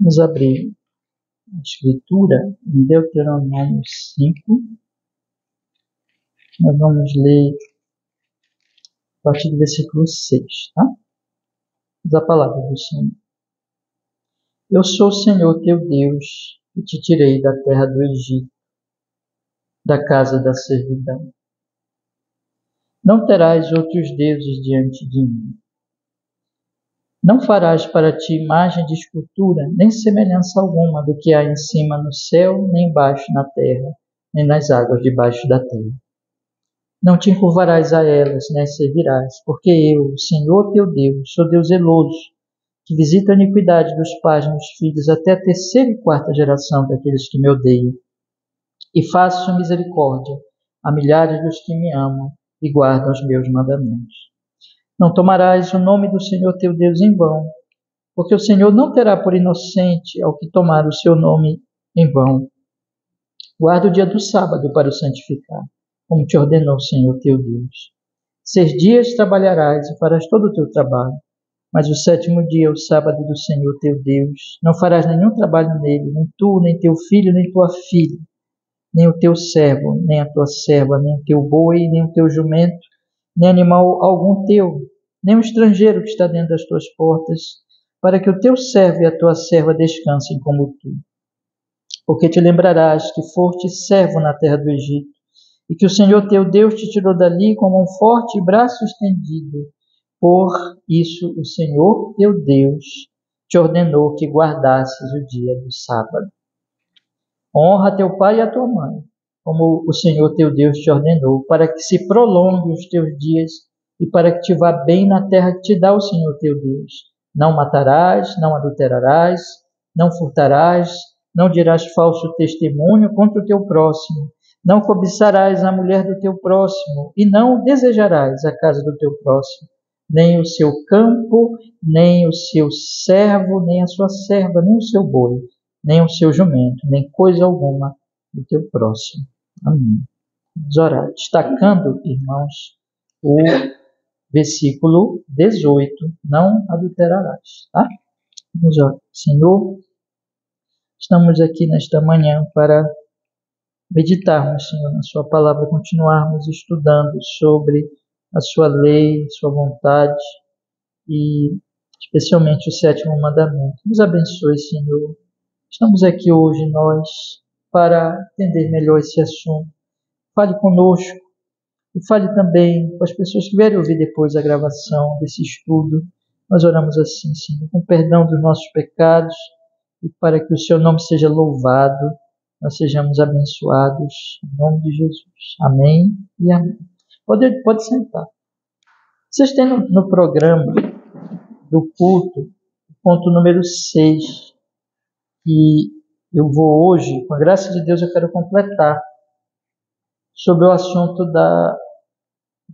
Vamos abrir a Escritura em Deuteronômio 5. Nós vamos ler a partir do versículo 6, tá? Diz a palavra do Senhor. Eu sou o Senhor teu Deus, que te tirei da terra do Egito, da casa da servidão. Não terás outros deuses diante de mim. Não farás para ti imagem de escultura, nem semelhança alguma do que há em cima no céu, nem embaixo na terra, nem nas águas debaixo da terra. Não te encurvarás a elas, nem as servirás, porque eu, o Senhor teu Deus, sou Deus zeloso, que visita a iniquidade dos pais nos filhos até a terceira e quarta geração daqueles que me odeiam, e faço misericórdia a milhares dos que me amam e guardam os meus mandamentos. Não tomarás o nome do Senhor teu Deus em vão, porque o Senhor não terá por inocente ao que tomar o seu nome em vão. Guarda o dia do sábado para o santificar, como te ordenou o Senhor teu Deus. 6 dias trabalharás e farás todo o teu trabalho, mas o 7º dia é o sábado do Senhor teu Deus. Não farás nenhum trabalho nele, nem tu, nem teu filho, nem tua filha, nem o teu servo, nem a tua serva, nem o teu boi, nem o teu jumento, nem animal algum teu, nem o estrangeiro que está dentro das tuas portas, para que o teu servo e a tua serva descansem como tu. Porque te lembrarás que foste servo na terra do Egito, e que o Senhor teu Deus te tirou dali com um forte braço estendido. Por isso o Senhor teu Deus te ordenou que guardasses o dia do sábado. Honra teu pai e a tua mãe, como o Senhor teu Deus te ordenou, para que se prolongue os teus dias e para que te vá bem na terra que te dá o Senhor teu Deus. Não matarás, não adulterarás, não furtarás, não dirás falso testemunho contra o teu próximo, não cobiçarás a mulher do teu próximo e não desejarás a casa do teu próximo, nem o seu campo, nem o seu servo, nem a sua serva, nem o seu boi, nem o seu jumento, nem coisa alguma do teu próximo. Amém. Vamos orar. Destacando, irmãos, o versículo 18, não adulterarás, tá? Vamos orar. Senhor, estamos aqui nesta manhã para meditarmos, Senhor, na sua palavra, continuarmos estudando sobre a sua lei, sua vontade e especialmente o 7º mandamento. Nos abençoe, Senhor. Estamos aqui hoje nós para entender melhor esse assunto. Fale conosco e fale também com as pessoas que vierem ouvir depois a gravação desse estudo. Nós oramos assim, Senhor, com perdão dos nossos pecados e para que o seu nome seja louvado, nós sejamos abençoados em nome de Jesus. Amém e amém. Pode sentar. Vocês têm no programa do culto, ponto número 6, que eu vou hoje, com a graça de Deus, eu quero completar sobre o assunto da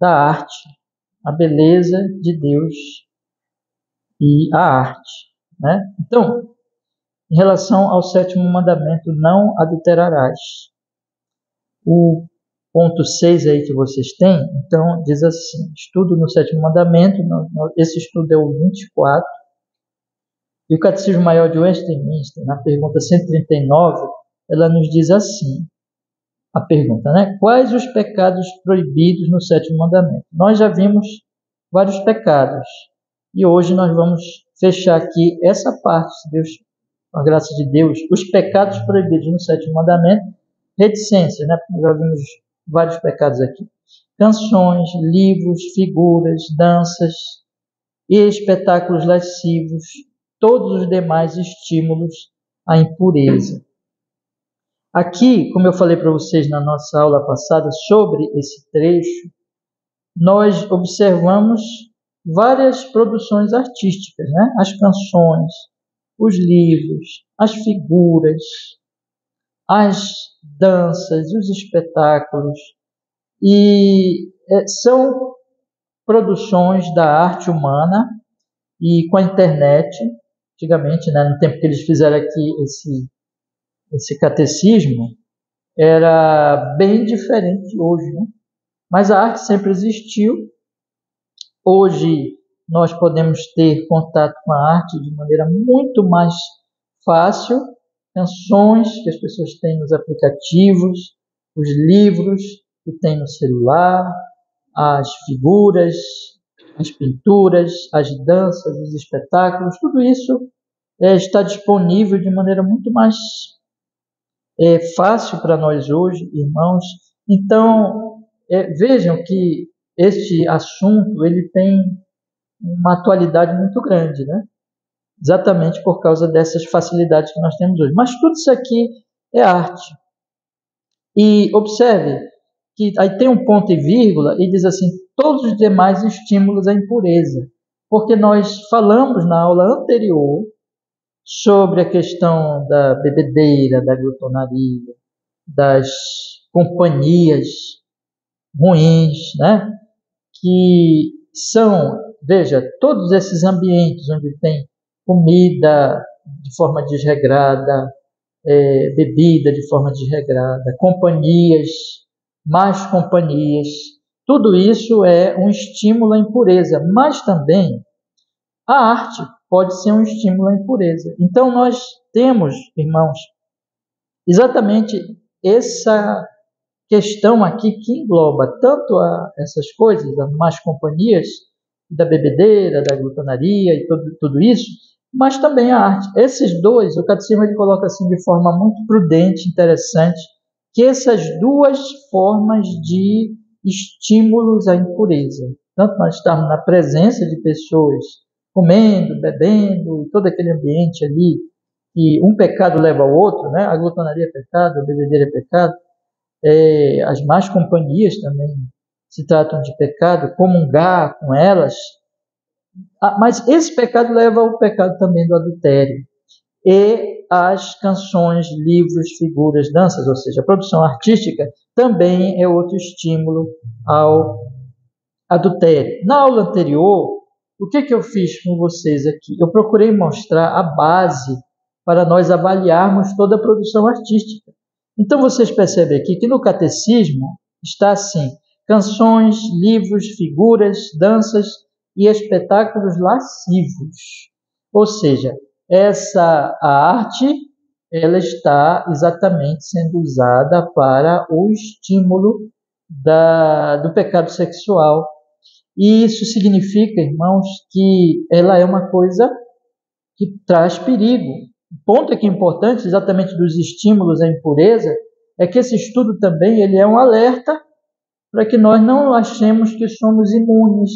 arte, a beleza de Deus e a arte, né? Então, em relação ao 7º mandamento, não adulterarás. O ponto 6 aí que vocês têm, então, diz assim, estudo no 7º mandamento, esse estudo é o 24, e o Catecismo Maior de Westminster, na pergunta 139, ela nos diz assim, a pergunta, né? Quais os pecados proibidos no 7º mandamento? Nós já vimos vários pecados, e hoje nós vamos fechar aqui essa parte, se Deus, com a graça de Deus, os pecados proibidos no 7º mandamento, reticências, né? Nós já vimos vários pecados aqui. Canções, livros, figuras, danças e espetáculos lascivos, todos os demais estímulos à impureza. Aqui, como eu falei para vocês na nossa aula passada sobre esse trecho, nós observamos várias produções artísticas, né? As canções, os livros, as figuras, as danças, os espetáculos, e são produções da arte humana. E com a internet, antigamente, né, no tempo que eles fizeram aqui esse catecismo, era bem diferente de hoje, né? Mas a arte sempre existiu. Hoje nós podemos ter contato com a arte de maneira muito mais fácil canções que as pessoas têm nos aplicativos, os livros que tem no celular, as figuras, as pinturas, as danças, os espetáculos, tudo isso está disponível de maneira muito mais fácil para nós hoje, irmãos. Então, vejam que este assunto ele tem uma atualidade muito grande, né? Exatamente por causa dessas facilidades que nós temos hoje. Mas tudo isso aqui é arte. E observe que aí tem um ponto e vírgula e diz assim, todos os demais estímulos à impureza. Porque nós falamos na aula anterior sobre a questão da bebedeira, da glutonaria, das companhias ruins, né? Que são, veja, todos esses ambientes onde tem comida de forma desregrada, bebida de forma desregrada, companhias, más companhias, tudo isso é um estímulo à impureza, mas também a arte pode ser um estímulo à impureza. Então nós temos, irmãos, exatamente essa questão aqui que engloba tanto essas coisas, as más companhias, da bebedeira, da glutonaria e tudo isso, mas também a arte. Esses dois, o catecismo ele coloca assim de forma muito prudente, interessante, que essas duas formas de estímulos à impureza, tanto nós estamos na presença de pessoas comendo, bebendo, e todo aquele ambiente ali, e um pecado leva ao outro, né? A glutonaria é pecado, a bebedeira é pecado, as más companhias também se tratam de pecado, comungar com elas, mas esse pecado leva ao pecado também do adultério. E as canções, livros, figuras, danças, ou seja, a produção artística, também é outro estímulo ao adultério. Na aula anterior, o que eu fiz com vocês aqui? Eu procurei mostrar a base para nós avaliarmos toda a produção artística. Então vocês percebem aqui que no catecismo está assim, canções, livros, figuras, danças e espetáculos lascivos. Ou seja, a arte ela está exatamente sendo usada para o estímulo do pecado sexual. E isso significa, irmãos, que ela é uma coisa que traz perigo. O ponto aqui importante, exatamente dos estímulos à impureza, é que esse estudo também ele é um alerta para que nós não achemos que somos imunes,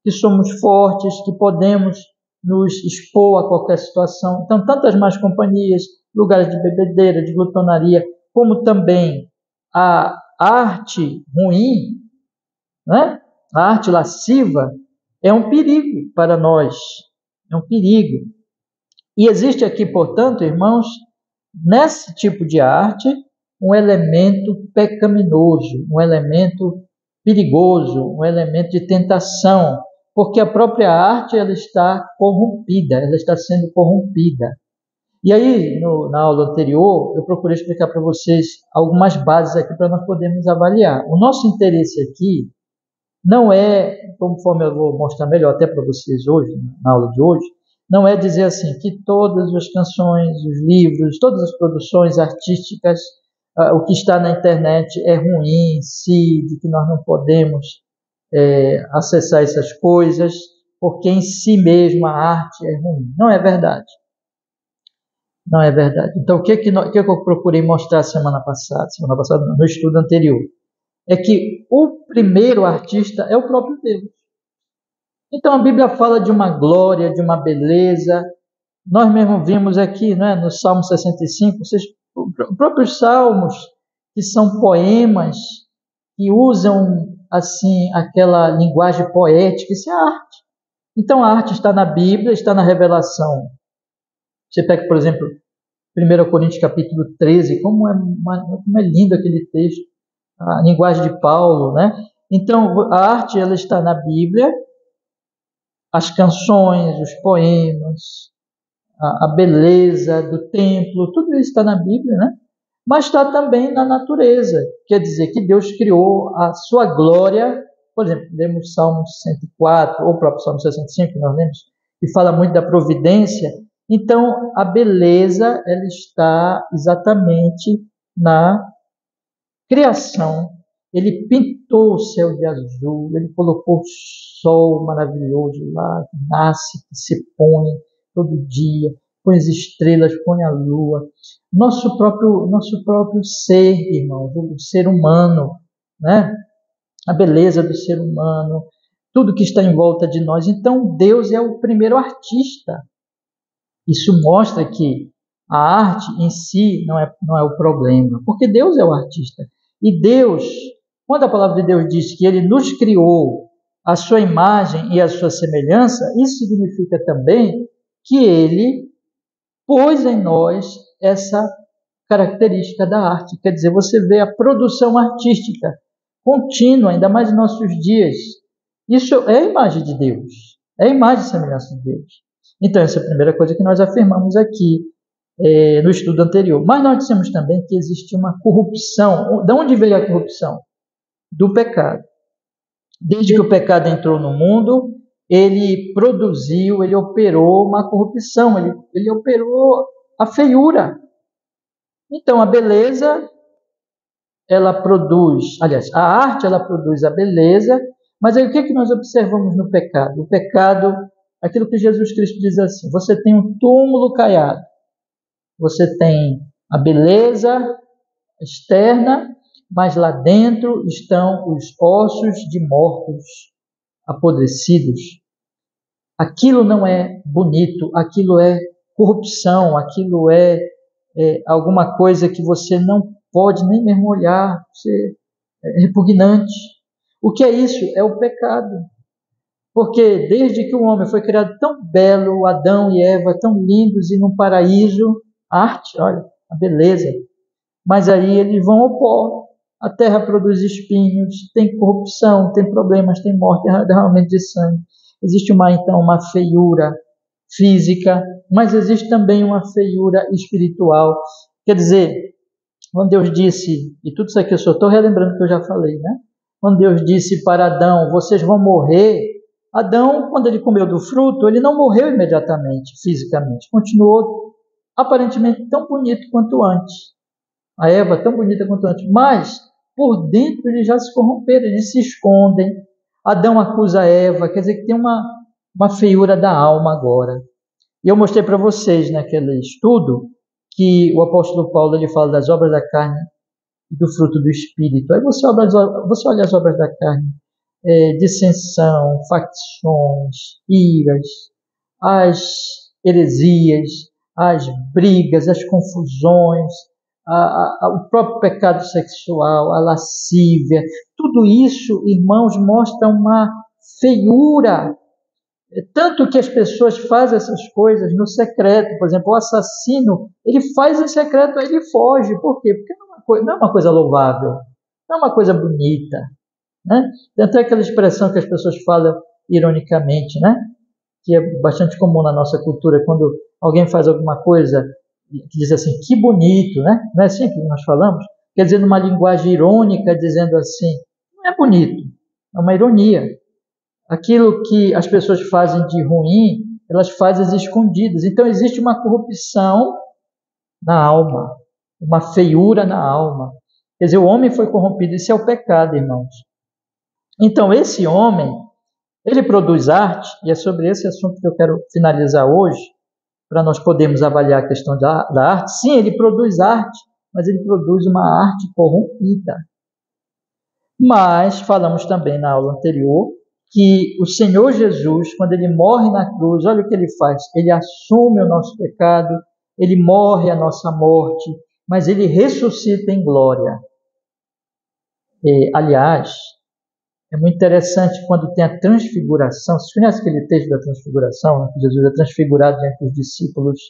que somos fortes, que podemos nos expor a qualquer situação. Então, tantas más companhias, lugares de bebedeira, de glutonaria, como também a arte ruim, né? A arte lasciva, é um perigo para nós. É um perigo. E existe aqui, portanto, irmãos, nesse tipo de arte, um elemento pecaminoso, um elemento perigoso, um elemento de tentação, porque a própria arte ela está corrompida, ela está sendo corrompida. E aí, na aula anterior, eu procurei explicar para vocês algumas bases aqui para nós podermos avaliar. O nosso interesse aqui não é, conforme eu vou mostrar melhor até para vocês hoje, na aula de hoje, não é dizer assim que todas as canções, os livros, todas as produções artísticas, o que está na internet é ruim em si, de que nós não podemos acessar essas coisas, porque em si mesmo a arte é ruim. Não é verdade. Não é verdade. Então, o que eu procurei mostrar semana passada no estudo anterior? É que o primeiro artista é o próprio Deus. Então, a Bíblia fala de uma glória, de uma beleza. Nós mesmo vimos aqui, né, no Salmo 65, os próprios salmos, que são poemas, que usam assim aquela linguagem poética, isso é arte. Então, a arte está na Bíblia, está na revelação. Você pega, por exemplo, 1 Coríntios capítulo 13, como é lindo aquele texto, a linguagem de Paulo, né? Então, a arte ela está na Bíblia, as canções, os poemas, a beleza do templo, tudo isso está na Bíblia, né? Mas está também na natureza. Quer dizer que Deus criou a sua glória. Por exemplo, lemos Salmo 104, ou o próprio Salmo 65, que nós lemos, que fala muito da providência. Então, a beleza, ela está exatamente na criação. Ele pintou o céu de azul, ele colocou o sol maravilhoso lá, que nasce, que se põe todo dia, põe as estrelas, põe a lua. Nosso próprio ser, irmãos, o ser humano, né? A beleza do ser humano, tudo que está em volta de nós. Então, Deus é o primeiro artista. Isso mostra que a arte em si não é o problema, porque Deus é o artista. E Deus, quando a palavra de Deus diz que Ele nos criou a sua imagem e a sua semelhança, isso significa também que Ele pôs em nós essa característica da arte. Quer dizer, você vê a produção artística contínua, ainda mais nos nossos dias. Isso é a imagem de Deus, é a imagem e semelhança de Deus. Então, essa é a primeira coisa que nós afirmamos aqui no estudo anterior. Mas nós dissemos também que existe uma corrupção. De onde veio a corrupção? Do pecado. Desde que o pecado entrou no mundo, ele produziu, ele operou uma corrupção, ele operou a feiura. Então, a beleza, ela produz, aliás, a arte, ela produz a beleza, mas aí o que nós observamos no pecado? O pecado, aquilo que Jesus Cristo diz assim, você tem um túmulo caiado, você tem a beleza externa, mas lá dentro estão os ossos de mortos apodrecidos. Aquilo não é bonito, aquilo é corrupção, aquilo é alguma coisa que você não pode nem mesmo olhar, é repugnante. O que é isso? É o pecado. Porque desde que o homem foi criado tão belo, Adão e Eva tão lindos e num paraíso, arte, olha, a beleza. Mas aí eles vão ao pó. A terra produz espinhos, tem corrupção, tem problemas, tem morte, derramamento de sangue. Existe então uma feiura física, mas existe também uma feiura espiritual. Quer dizer, quando Deus disse, e tudo isso aqui eu só estou relembrando que eu já falei, né? Quando Deus disse para Adão, vocês vão morrer, Adão, quando ele comeu do fruto, ele não morreu imediatamente, fisicamente. Continuou aparentemente tão bonito quanto antes. A Eva tão bonita quanto antes. Mas, por dentro, eles já se corromperam, eles se escondem. Adão acusa a Eva, quer dizer que tem uma feiura da alma agora. E eu mostrei para vocês naquele estudo que o apóstolo Paulo ele fala das obras da carne e do fruto do Espírito. Aí você olha as obras da carne, dissensão, facções, iras, as heresias, as brigas, as confusões, o próprio pecado sexual, a lascívia. Tudo isso, irmãos, mostra uma feiura. Tanto que as pessoas fazem essas coisas no secreto. Por exemplo, o assassino, ele faz em secreto, aí ele foge. Por quê? Porque não é uma coisa louvável, não é uma coisa bonita, né? Tem até aquela expressão que as pessoas falam ironicamente, né? Que é bastante comum na nossa cultura, quando alguém faz alguma coisa que diz assim, que bonito, né? Não é assim que nós falamos? Quer dizer, numa linguagem irônica, dizendo assim, não é bonito, é uma ironia. Aquilo que as pessoas fazem de ruim, elas fazem às escondidas. Então, existe uma corrupção na alma, uma feiura na alma. Quer dizer, o homem foi corrompido, isso é o pecado, irmãos. Então, esse homem, ele produz arte, e é sobre esse assunto que eu quero finalizar hoje, para nós podermos avaliar a questão da arte. Sim, ele produz arte, mas ele produz uma arte corrompida. Mas, falamos também na aula anterior, que o Senhor Jesus, quando ele morre na cruz, olha o que ele faz, ele assume o nosso pecado, ele morre a nossa morte, mas ele ressuscita em glória. Aliás, é muito interessante quando tem a transfiguração. Vocês conhecem aquele texto da transfiguração, né? Que Jesus é transfigurado diante dos discípulos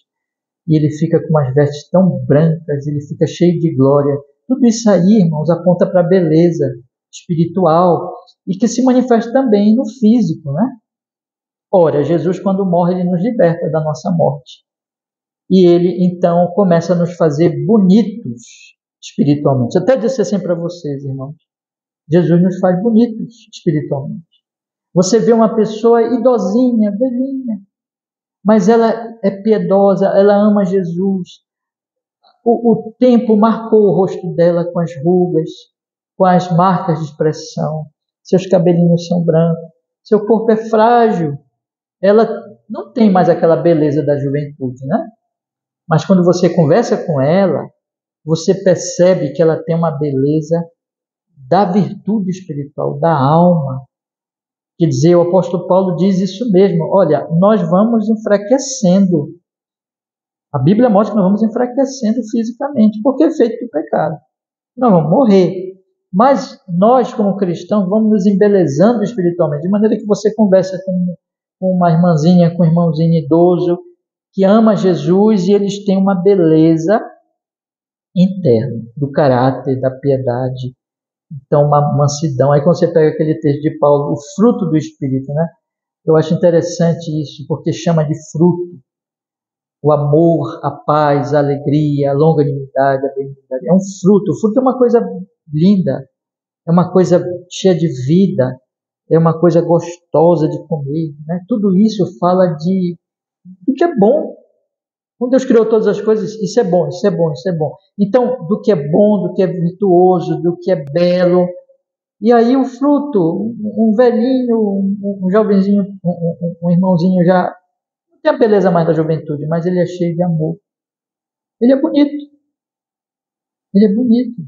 e ele fica com umas vestes tão brancas, ele fica cheio de glória. Tudo isso aí, irmãos, aponta para a beleza espiritual e que se manifesta também no físico, né? Ora, Jesus, quando morre, ele nos liberta da nossa morte. E ele, então, começa a nos fazer bonitos espiritualmente. Eu até disse assim para vocês, irmãos, Jesus nos faz bonitos espiritualmente. Você vê uma pessoa idosinha, velhinha, mas ela é piedosa, ela ama Jesus. O tempo marcou o rosto dela com as rugas, com as marcas de expressão. Seus cabelinhos são brancos, seu corpo é frágil. Ela não tem mais aquela beleza da juventude, né? Mas quando você conversa com ela, você percebe que ela tem uma beleza da virtude espiritual, da alma. Quer dizer, o apóstolo Paulo diz isso mesmo. Olha, nós vamos enfraquecendo. A Bíblia mostra que nós vamos enfraquecendo fisicamente, porque é feito do pecado. Nós vamos morrer. Mas nós, como cristãos, vamos nos embelezando espiritualmente, de maneira que você conversa com uma irmãzinha, com um irmãozinho idoso, que ama Jesus e eles têm uma beleza interna, do caráter, da piedade, então uma mansidão. Aí quando você pega aquele texto de Paulo, o fruto do Espírito, né? Eu acho interessante isso, porque chama de fruto o amor, a paz, a alegria, a longanimidade, a benignidade. É um fruto. O fruto é uma coisa linda, é uma coisa cheia de vida, é uma coisa gostosa de comer, né? Tudo isso fala do que é bom. Quando Deus criou todas as coisas, isso é bom, isso é bom, isso é bom. Então, do que é bom, do que é virtuoso, do que é belo. E aí o fruto, um velhinho, um jovenzinho, um irmãozinho já não tem a beleza mais da juventude, mas ele é cheio de amor. Ele é bonito. Ele é bonito.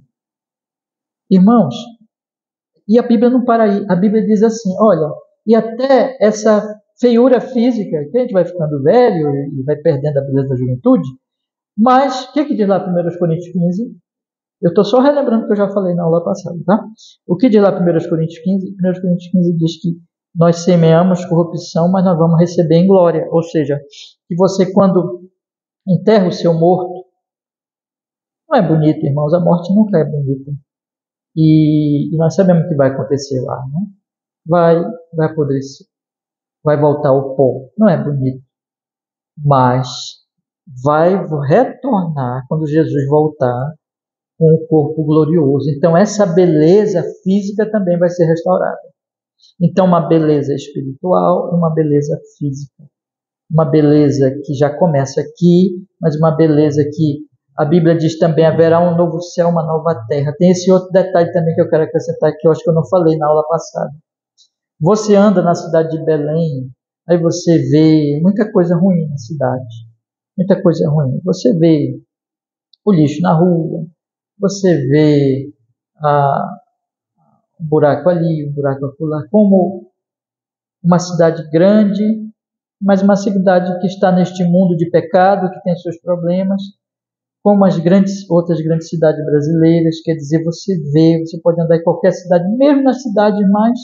Irmãos, e a Bíblia não para aí. A Bíblia diz assim, olha, e até essa feiura física, que a gente vai ficando velho e vai perdendo a beleza da juventude, mas o que diz lá 1 Coríntios 15? Eu estou só relembrando o que eu já falei na aula passada, tá? O que diz lá 1 Coríntios 15? 1 Coríntios 15 diz que nós semeamos corrupção, mas nós vamos receber em glória. Ou seja, que você quando enterra o seu morto, não é bonito, irmãos, a morte nunca é bonita. E nós sabemos o que vai acontecer lá, né? Vai apodrecer, vai voltar ao pó. Não é bonito, mas vai retornar quando Jesus voltar com o corpo glorioso. Então essa beleza física também vai ser restaurada. Então uma beleza espiritual e uma beleza física. Uma beleza que já começa aqui, mas uma beleza que a Bíblia diz também haverá um novo céu, uma nova terra. Tem esse outro detalhe também que eu quero acrescentar que eu acho que eu não falei na aula passada. Você anda na cidade de Belém, aí você vê muita coisa ruim na cidade. Muita coisa ruim. Você vê o lixo na rua, você vê um buraco ali, um buraco acolá, como uma cidade grande, mas uma cidade que está neste mundo de pecado, que tem seus problemas, como outras grandes cidades brasileiras. Quer dizer, você pode andar em qualquer cidade, mesmo nas cidades mais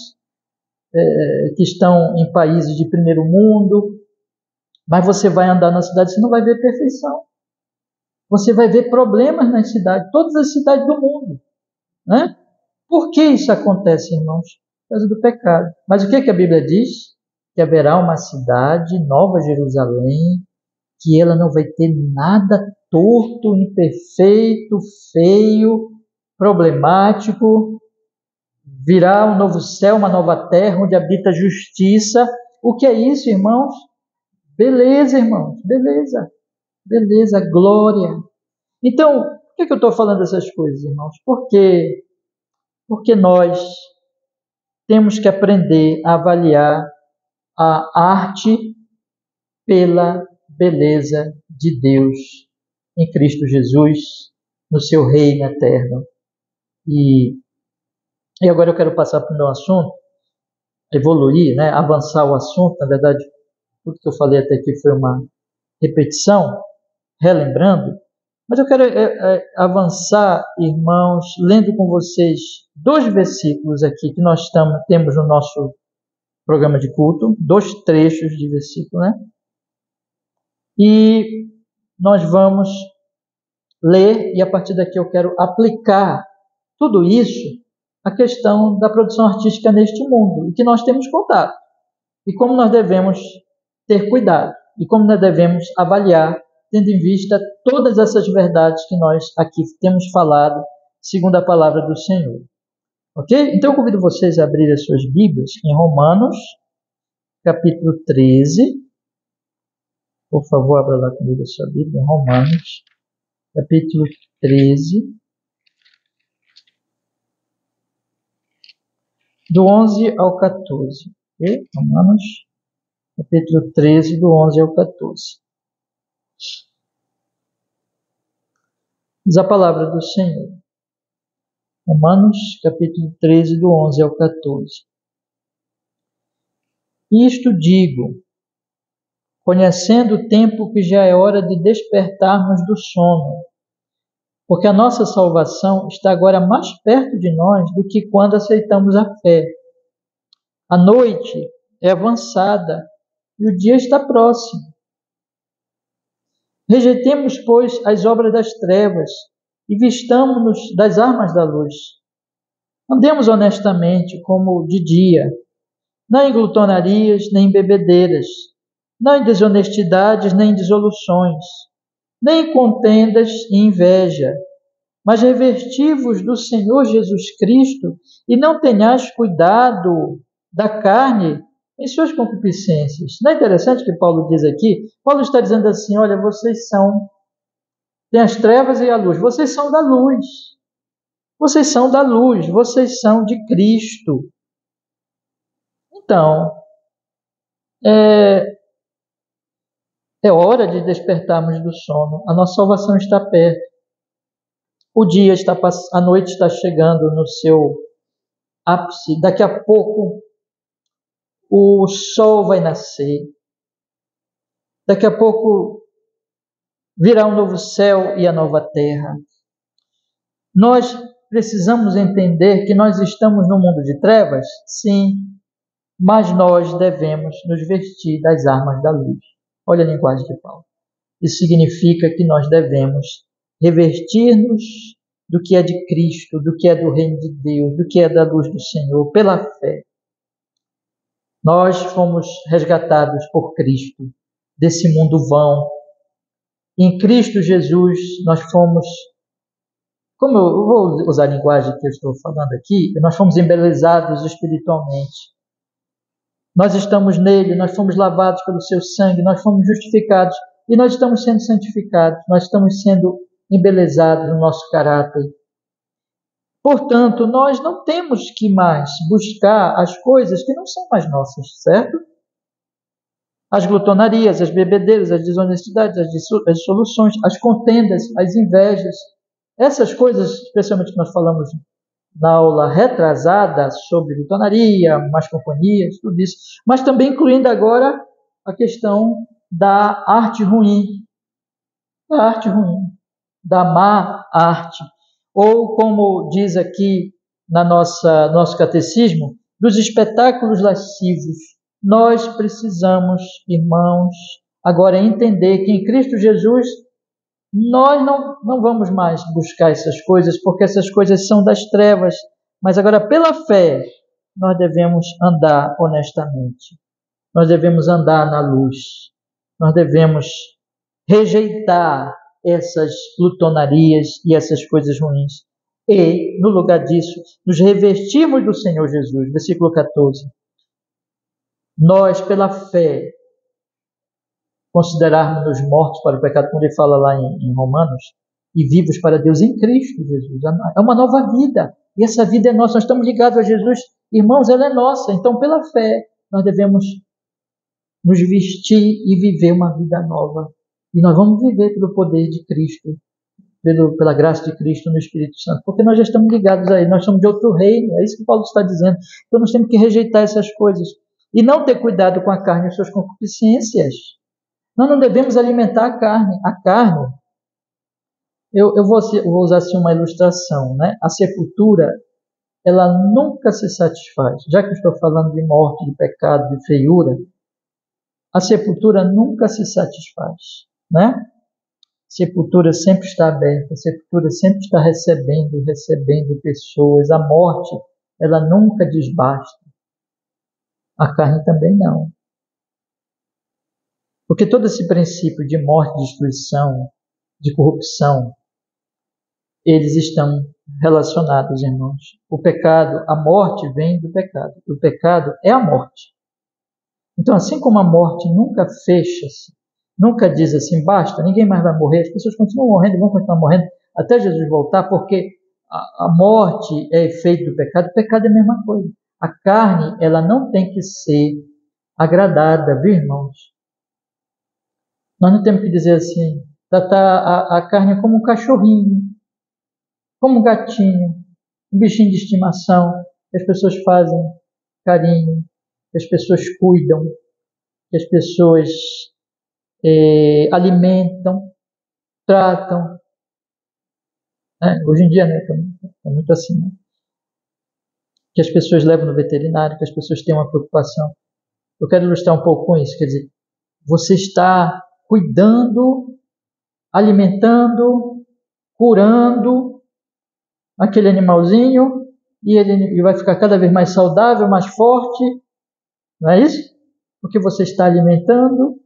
que estão em países de primeiro mundo, mas você vai andar na cidade, você não vai ver perfeição. Você vai ver problemas nas cidades, todas as cidades do mundo, né? Por que isso acontece, irmãos? Por causa do pecado. Mas o que a Bíblia diz? Que haverá uma cidade, Nova Jerusalém, que ela não vai ter nada torto, imperfeito, feio, problemático. Virá um novo céu, uma nova terra, onde habita justiça. O que é isso, irmãos? Beleza, irmãos, beleza. Beleza, glória. Então, por que eu estou falando essas coisas, irmãos? Porque nós temos que aprender a avaliar a arte pela beleza de Deus em Cristo Jesus, no seu reino eterno. E agora eu quero passar para o meu assunto, evoluir, né? Avançar o assunto. Na verdade, tudo que eu falei até aqui foi uma repetição, relembrando. Mas eu quero avançar, irmãos, lendo com vocês 2 versículos aqui que nós temos no nosso programa de culto, 2 trechos de versículo, né? E nós vamos ler, e a partir daqui eu quero aplicar tudo isso à questão da produção artística neste mundo, e que nós temos contato, e como nós devemos ter cuidado, e como nós devemos avaliar, tendo em vista todas essas verdades que nós aqui temos falado, segundo a palavra do Senhor. Ok? Então eu convido vocês a abrir as suas Bíblias em Romanos, capítulo 13, Por favor, abra lá comigo a sua Bíblia, em Romanos, capítulo 13, do 11 ao 14. Okay? Romanos, capítulo 13, do 11 ao 14. Diz a palavra do Senhor. Romanos, capítulo 13, do 11 ao 14. Isto digo, conhecendo o tempo que já é hora de despertarmos do sono, porque a nossa salvação está agora mais perto de nós do que quando aceitamos a fé. A noite é avançada e o dia está próximo. Rejeitemos, pois, as obras das trevas e vistamo-nos das armas da luz. Andemos honestamente como de dia, não em glutonarias nem em bebedeiras, não em desonestidades nem em dissoluções, nem em contendas e inveja, mas revesti-vos do Senhor Jesus Cristo e não tenhais cuidado da carne em suas concupiscências. Não é interessante que Paulo diz aqui? Paulo está dizendo assim, olha, vocês são, tem as trevas e a luz, vocês são da luz. Vocês são da luz, vocês são de Cristo. Então, é hora de despertarmos do sono. A nossa salvação está perto. O dia está passando, a noite está chegando no seu ápice. Daqui a pouco o sol vai nascer. Daqui a pouco virá um novo céu e a nova terra. Nós precisamos entender que nós estamos no mundo de trevas, sim, mas nós devemos nos vestir das armas da luz. Olha a linguagem de Paulo. Isso significa que nós devemos revestir-nos do que é de Cristo, do que é do reino de Deus, do que é da luz do Senhor, pela fé. Nós fomos resgatados por Cristo desse mundo vão. Em Cristo Jesus nós fomos, como eu vou usar a linguagem que eu estou falando aqui, nós fomos embelezados espiritualmente. Nós estamos nele, nós fomos lavados pelo seu sangue, nós fomos justificados e nós estamos sendo santificados, nós estamos sendo embelezados no nosso caráter. Portanto, nós não temos que mais buscar as coisas que não são mais nossas, certo? As glutonarias, as bebedeiras, as desonestidades, as dissoluções, as contendas, as invejas. Essas coisas, especialmente que nós falamos na aula retrasada sobre glutonaria, más companhias, tudo isso, mas também incluindo agora a questão da arte ruim, da má arte, ou como diz aqui na nosso catecismo, dos espetáculos lascivos. Nós precisamos, irmãos, agora entender que em Cristo Jesus nós não vamos mais buscar essas coisas, porque essas coisas são das trevas, mas agora pela fé nós devemos andar honestamente, nós devemos andar na luz, nós devemos rejeitar essas glutonarias e essas coisas ruins e, no lugar disso, nos revestirmos do Senhor Jesus. Versículo 14. Nós, pela fé, considerarmos-nos mortos para o pecado, como ele fala lá em Romanos, e vivos para Deus em Cristo Jesus. É uma nova vida, e essa vida é nossa, nós estamos ligados a Jesus. Irmãos, ela é nossa, então pela fé nós devemos nos vestir e viver uma vida nova. E nós vamos viver pelo poder de Cristo, pela graça de Cristo no Espírito Santo, porque nós já estamos ligados a Ele, nós somos de outro reino, é isso que Paulo está dizendo. Então nós temos que rejeitar essas coisas e não ter cuidado com a carne e suas concupiscências. Nós não devemos alimentar a carne. A carne, eu vou usar assim uma ilustração, né? A sepultura, ela nunca se satisfaz. Já que eu estou falando de morte, de pecado, de feiura, a sepultura nunca se satisfaz, né? A sepultura sempre está aberta, a sepultura sempre está recebendo pessoas. A morte, ela nunca desbasta. A carne também não. Porque todo esse princípio de morte, de destruição, de corrupção, eles estão relacionados, irmãos. O pecado, a morte vem do pecado. O pecado é a morte. Então, assim como a morte nunca fecha-se nunca diz assim, basta, ninguém mais vai morrer, as pessoas continuam morrendo, vão continuar morrendo até Jesus voltar, porque a morte é efeito do pecado, o pecado é a mesma coisa. A carne, ela não tem que ser agradada, viu, irmãos? Nós não temos que dizer assim, tratar a carne como um cachorrinho, como um gatinho, um bichinho de estimação, que as pessoas fazem carinho, que as pessoas cuidam, que as pessoas alimentam, tratam. Hoje em dia, né, é muito assim, né? Que as pessoas levam no veterinário, que as pessoas têm uma preocupação. Eu quero ilustrar um pouco com isso, quer dizer, você está cuidando, alimentando, curando aquele animalzinho e ele vai ficar cada vez mais saudável, mais forte, não é isso? Porque você está alimentando.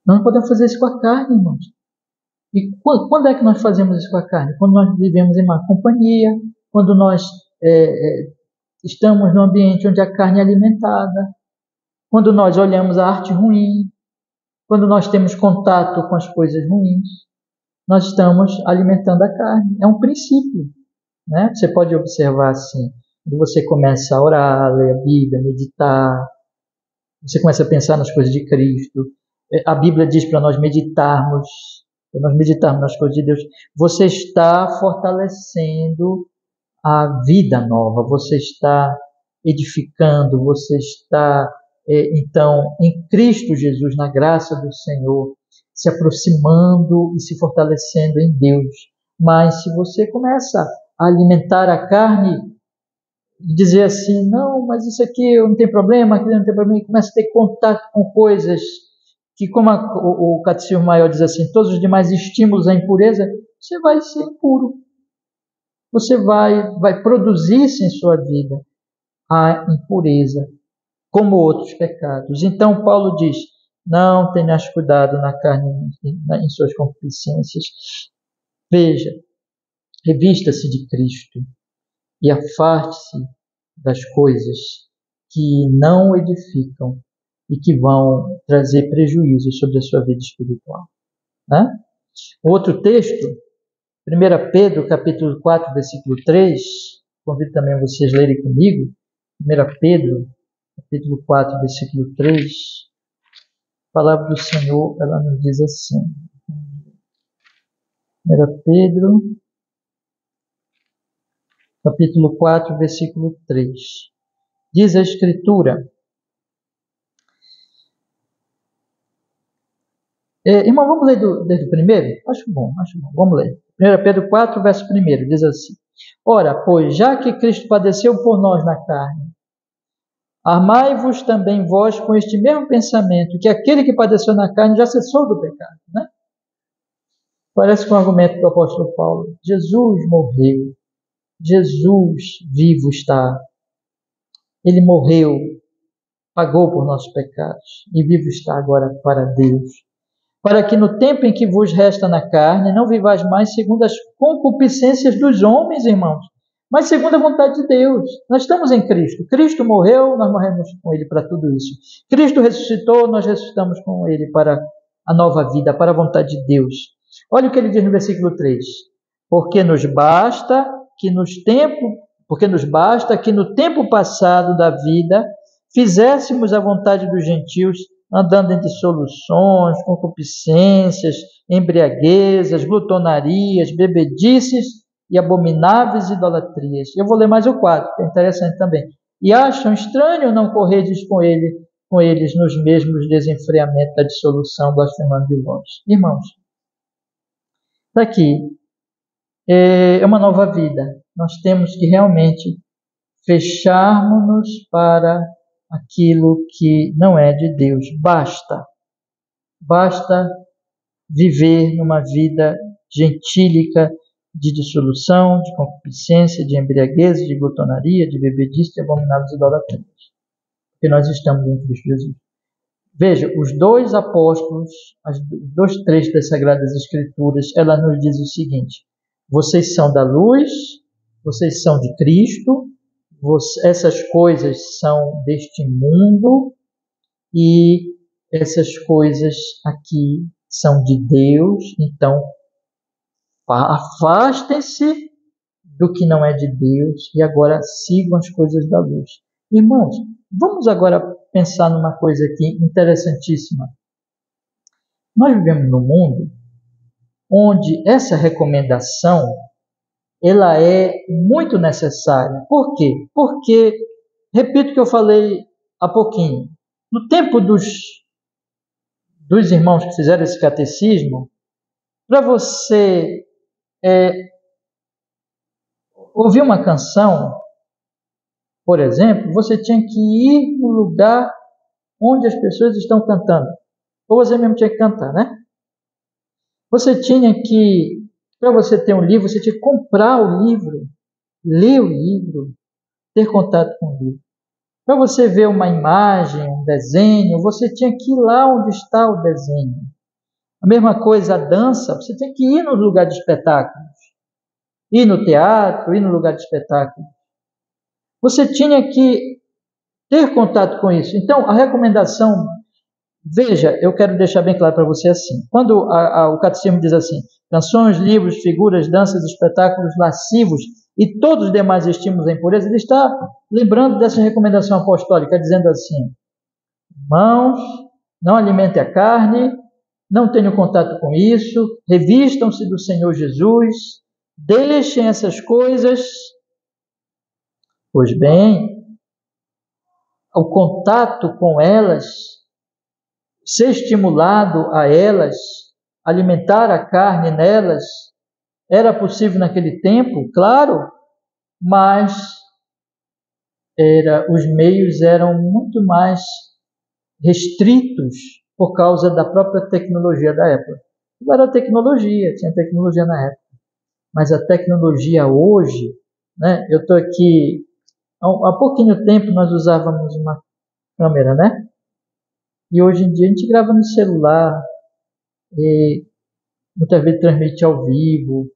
Nós não podemos fazer isso com a carne, irmãos. E quando é que nós fazemos isso com a carne? Quando nós vivemos em má companhia, quando nós estamos num ambiente onde a carne é alimentada, quando nós olhamos a arte ruim, quando nós temos contato com as coisas ruins, nós estamos alimentando a carne. É um princípio, né? Você pode observar assim, quando você começa a orar, ler a Bíblia, meditar, você começa a pensar nas coisas de Cristo. A Bíblia diz para nós meditarmos nas coisas de Deus. Você está fortalecendo a vida nova, você está edificando, você está, então, em Cristo Jesus, na graça do Senhor, se aproximando e se fortalecendo em Deus. Mas se você começa a alimentar a carne e dizer assim, não, mas isso aqui não tem problema, aquilo não tem problema, e começa a ter contato com coisas que, como o Catecismo Maior diz assim, todos os demais estímulos à impureza, você vai ser impuro. Você vai produzir-se em sua vida a impureza, como outros pecados. Então, Paulo diz, não tenhas cuidado na carne, em suas concupiscências. Veja, revista-se de Cristo e afaste-se das coisas que não edificam e que vão trazer prejuízo sobre a sua vida espiritual. Né? Outro texto, 1 Pedro, capítulo 4, versículo 3, convido também vocês a lerem comigo, 1 Pedro, capítulo 4, versículo 3, a palavra do Senhor, ela nos diz assim, 1 Pedro, capítulo 4, versículo 3, diz a Escritura, irmão, vamos ler desde o primeiro? Acho bom, vamos ler. 1 Pedro 4, verso 1, diz assim, ora, pois, já que Cristo padeceu por nós na carne, armai-vos também vós com este mesmo pensamento, que aquele que padeceu na carne já cessou do pecado. Né? Parece com o argumento do apóstolo Paulo. Jesus morreu. Jesus vivo está. Ele morreu, pagou por nossos pecados e vivo está agora para Deus. Para que no tempo em que vos resta na carne, não vivais mais segundo as concupiscências dos homens, irmãos, mas segundo a vontade de Deus. Nós estamos em Cristo. Cristo morreu, nós morremos com Ele para tudo isso. Cristo ressuscitou, nós ressuscitamos com Ele para a nova vida, para a vontade de Deus. Olha o que ele diz no versículo 3. Porque nos basta que no tempo passado da vida fizéssemos a vontade dos gentios, andando em dissoluções, concupiscências, embriaguezas, glutonarias, bebedices e abomináveis idolatrias. Eu vou ler mais o 4, que é interessante também. E acham estranho não correres com eles nos mesmos desenfreamentos da dissolução, blasfemando de vós. Irmãos, está aqui, é uma nova vida. Nós temos que realmente fecharmos-nos para aquilo que não é de Deus. Basta viver numa vida gentílica de dissolução, de concupiscência, de embriaguez, de glutonaria, de bebedice, de abomináveis idolatrias. Porque nós estamos em Cristo Jesus. Veja, os dois apóstolos, os dois trechos das Sagradas Escrituras, ela nos diz o seguinte: vocês são da luz, vocês são de Cristo, essas coisas são deste mundo e essas coisas aqui são de Deus, então afastem-se do que não é de Deus e agora sigam as coisas da luz. Irmãos, vamos agora pensar numa coisa aqui interessantíssima. Nós vivemos num mundo onde essa recomendação ela é muito necessária. Por quê? Porque, repito o que eu falei há pouquinho, no tempo dos irmãos que fizeram esse catecismo, para você ouvir uma canção, por exemplo, você tinha que ir no lugar onde as pessoas estão cantando. Ou você mesmo tinha que cantar, né? Você tinha que, para você ter um livro, você tinha que comprar o livro, ler o livro, ter contato com o livro. Para você ver uma imagem, um desenho, você tinha que ir lá onde está o desenho. A mesma coisa a dança, você tem que ir no lugar de espetáculos. Ir no teatro, ir no lugar de espetáculos. Você tinha que ter contato com isso. Então, a recomendação, veja, eu quero deixar bem claro para você assim. Quando o catecismo diz assim, canções, livros, figuras, danças, espetáculos lascivos e todos os demais estímulos à impureza, ele está lembrando dessa recomendação apostólica, dizendo assim, irmãos, não alimentem a carne, não tenham contato com isso, revistam-se do Senhor Jesus, deixem essas coisas. Pois bem, o contato com elas, ser estimulado a elas, alimentar a carne nelas, era possível naquele tempo, claro, mas os meios eram muito mais restritos por causa da própria tecnologia da época. Não era tecnologia, tinha tecnologia na época. Mas a tecnologia hoje, né? Eu estou aqui, há pouquinho tempo nós usávamos uma câmera, né? E hoje em dia a gente grava no celular, e muitas vezes transmite ao vivo.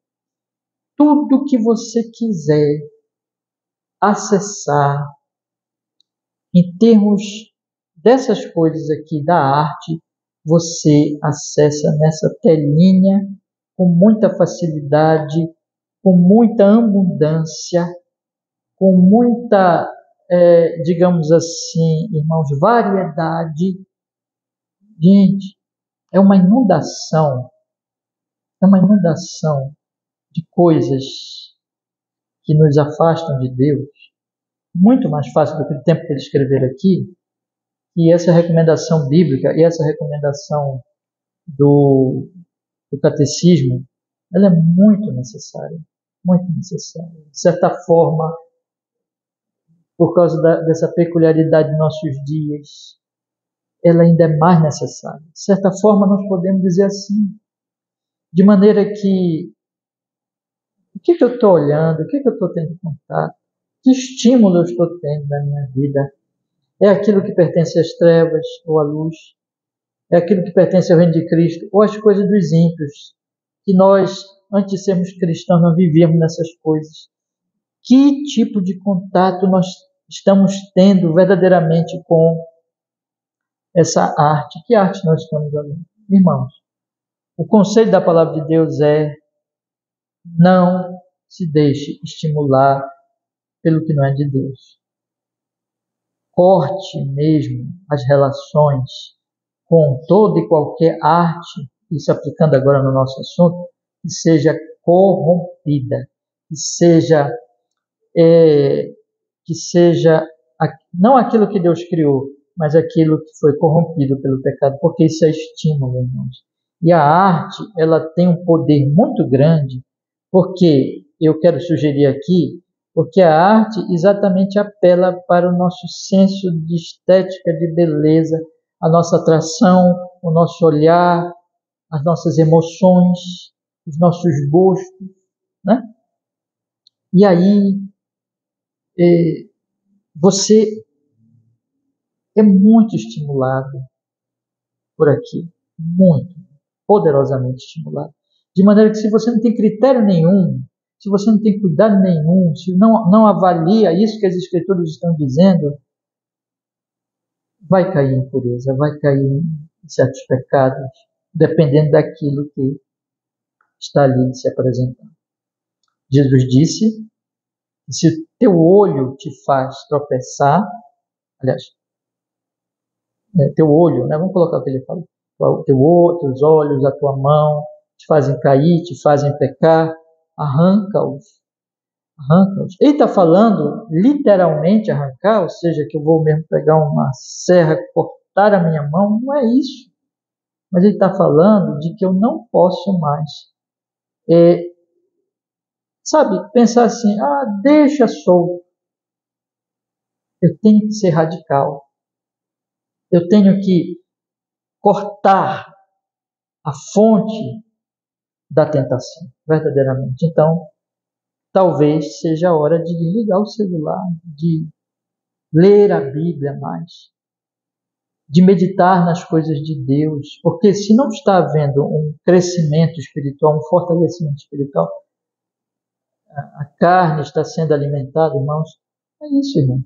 Tudo que você quiser acessar em termos dessas coisas aqui da arte, você acessa nessa telinha com muita facilidade, com muita abundância, com muita, digamos assim, irmãos, variedade. Gente, é uma inundação de coisas que nos afastam de Deus, muito mais fácil do que o tempo que ele escrever aqui, e essa recomendação bíblica e essa recomendação do catecismo, ela é muito necessária, muito necessária. De certa forma, por causa dessa peculiaridade de nossos dias, ela ainda é mais necessária. De certa forma, nós podemos dizer assim, de maneira que o que eu estou olhando, o que eu estou tendo contato, que estímulo eu estou tendo na minha vida, é aquilo que pertence às trevas ou à luz, é aquilo que pertence ao reino de Cristo, ou às coisas dos ímpios, que nós, antes de sermos cristãos, não vivíamos nessas coisas. Que tipo de contato nós estamos tendo verdadeiramente com essa arte? Que arte nós estamos vendo? Irmãos, o conselho da palavra de Deus é: não se deixe estimular pelo que não é de Deus. Corte mesmo as relações com toda e qualquer arte, isso aplicando agora no nosso assunto, que seja corrompida, que seja não aquilo que Deus criou, mas aquilo que foi corrompido pelo pecado, porque isso é estímulo, irmãos. E a arte, ela tem um poder muito grande, porque eu quero sugerir aqui, porque a arte exatamente apela para o nosso senso de estética, de beleza, a nossa atração, o nosso olhar, as nossas emoções, os nossos gostos, né? E aí, você é muito estimulado por aqui, muito, poderosamente estimulado. De maneira que se você não tem critério nenhum, se você não tem cuidado nenhum, se não avalia isso que as Escrituras estão dizendo, vai cair em impureza, vai cair em certos pecados, dependendo daquilo que está ali se apresentando. Jesus disse que se o teu olho te faz tropeçar, aliás, teu olho, né? Vamos colocar o que ele falou. Teus olhos, a tua mão, te fazem cair, te fazem pecar, arranca-os. Arranca-os. Ele está falando literalmente arrancar, ou seja, que eu vou mesmo pegar uma serra, cortar a minha mão, não é isso. Mas ele está falando de que eu não posso mais, pensar assim, deixa solto. Eu tenho que ser radical. Eu tenho que cortar a fonte da tentação, verdadeiramente. Então, talvez seja a hora de desligar o celular, de ler a Bíblia mais, de meditar nas coisas de Deus, porque se não está havendo um crescimento espiritual, um fortalecimento espiritual, a carne está sendo alimentada, irmãos, é isso, irmãos.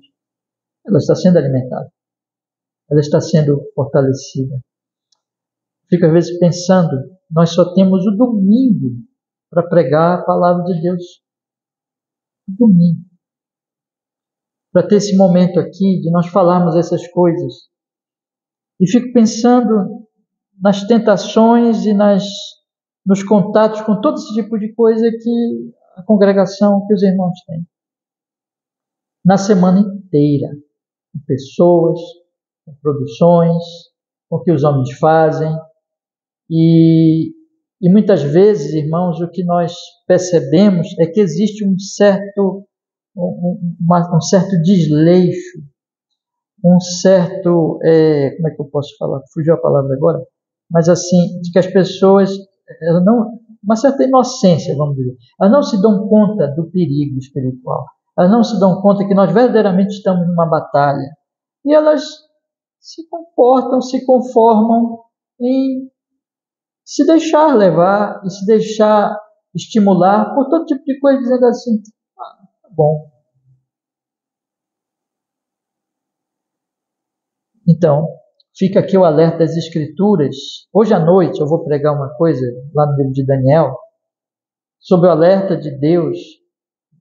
Ela está sendo alimentada, ela está sendo fortalecida. Fico às vezes pensando, nós só temos o domingo para pregar a palavra de Deus. O domingo. Para ter esse momento aqui de nós falarmos essas coisas. E fico pensando nas tentações e nos contatos com todo esse tipo de coisa que a congregação, que os irmãos têm. Na semana inteira. Com pessoas, com produções, com o que os homens fazem. E muitas vezes, irmãos, o que nós percebemos é que existe um certo desleixo, como é que eu posso falar? Fugiu a palavra agora, mas assim, de que as pessoas, uma certa inocência, vamos dizer, elas não se dão conta do perigo espiritual, elas não se dão conta que nós verdadeiramente estamos numa batalha, e elas se comportam, se conformam em se deixar levar e se deixar estimular por todo tipo de coisa, dizendo assim, tá bom. Então, fica aqui o alerta das Escrituras. Hoje à noite eu vou pregar uma coisa lá no livro de Daniel, sobre o alerta de Deus,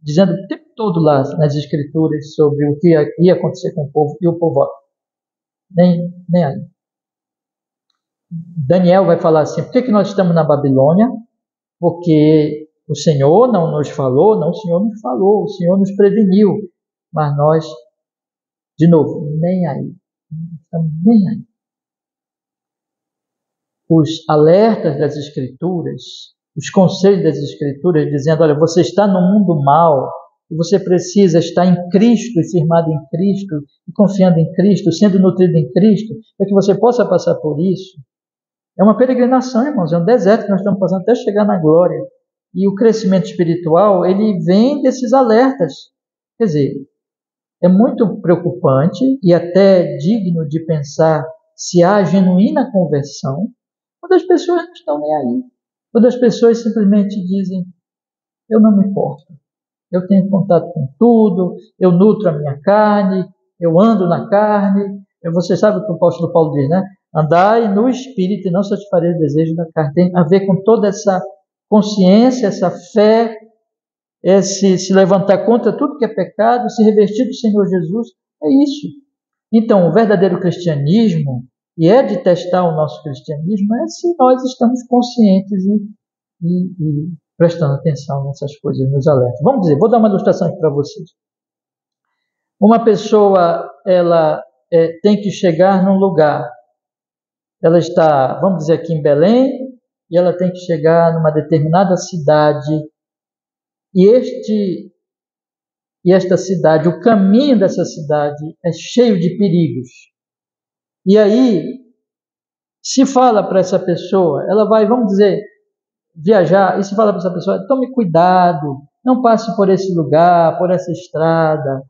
dizendo o tempo todo lá nas Escrituras sobre o que ia acontecer com o povo, e o povo, nem aí. Daniel vai falar assim, por que nós estamos na Babilônia? Porque o Senhor não nos falou, não, o Senhor nos falou, o Senhor nos preveniu, mas nós, de novo, nem aí, não estamos nem aí. Os alertas das Escrituras, os conselhos das Escrituras, dizendo, olha, você está no mundo mal, e você precisa estar em Cristo, e firmado em Cristo, e confiando em Cristo, sendo nutrido em Cristo, para que você possa passar por isso. É uma peregrinação, irmãos, é um deserto que nós estamos passando até chegar na glória. E o crescimento espiritual, ele vem desses alertas. Quer dizer, é muito preocupante e até digno de pensar se há genuína conversão quando as pessoas não estão nem aí. Quando as pessoas simplesmente dizem, eu não me importo. Eu tenho contato com tudo, eu nutro a minha carne, eu ando na carne. Você sabe o que o apóstolo Paulo diz, né? Andai no Espírito e não satisfarei o desejo da carne. Tem a ver com toda essa consciência, essa fé, se levantar contra tudo que é pecado, se revestir do Senhor Jesus. É isso. Então, o verdadeiro cristianismo, e é de testar o nosso cristianismo, é se nós estamos conscientes e prestando atenção nessas coisas, nos alertas. Vamos dizer, vou dar uma ilustração aqui para vocês. Uma pessoa, ela tem que chegar num lugar. Ela está, vamos dizer aqui em Belém, e ela tem que chegar numa determinada cidade, e esta cidade, o caminho dessa cidade é cheio de perigos. E aí, se fala para essa pessoa, ela vai, vamos dizer, viajar, e se fala para essa pessoa, tome cuidado, não passe por esse lugar, por essa estrada,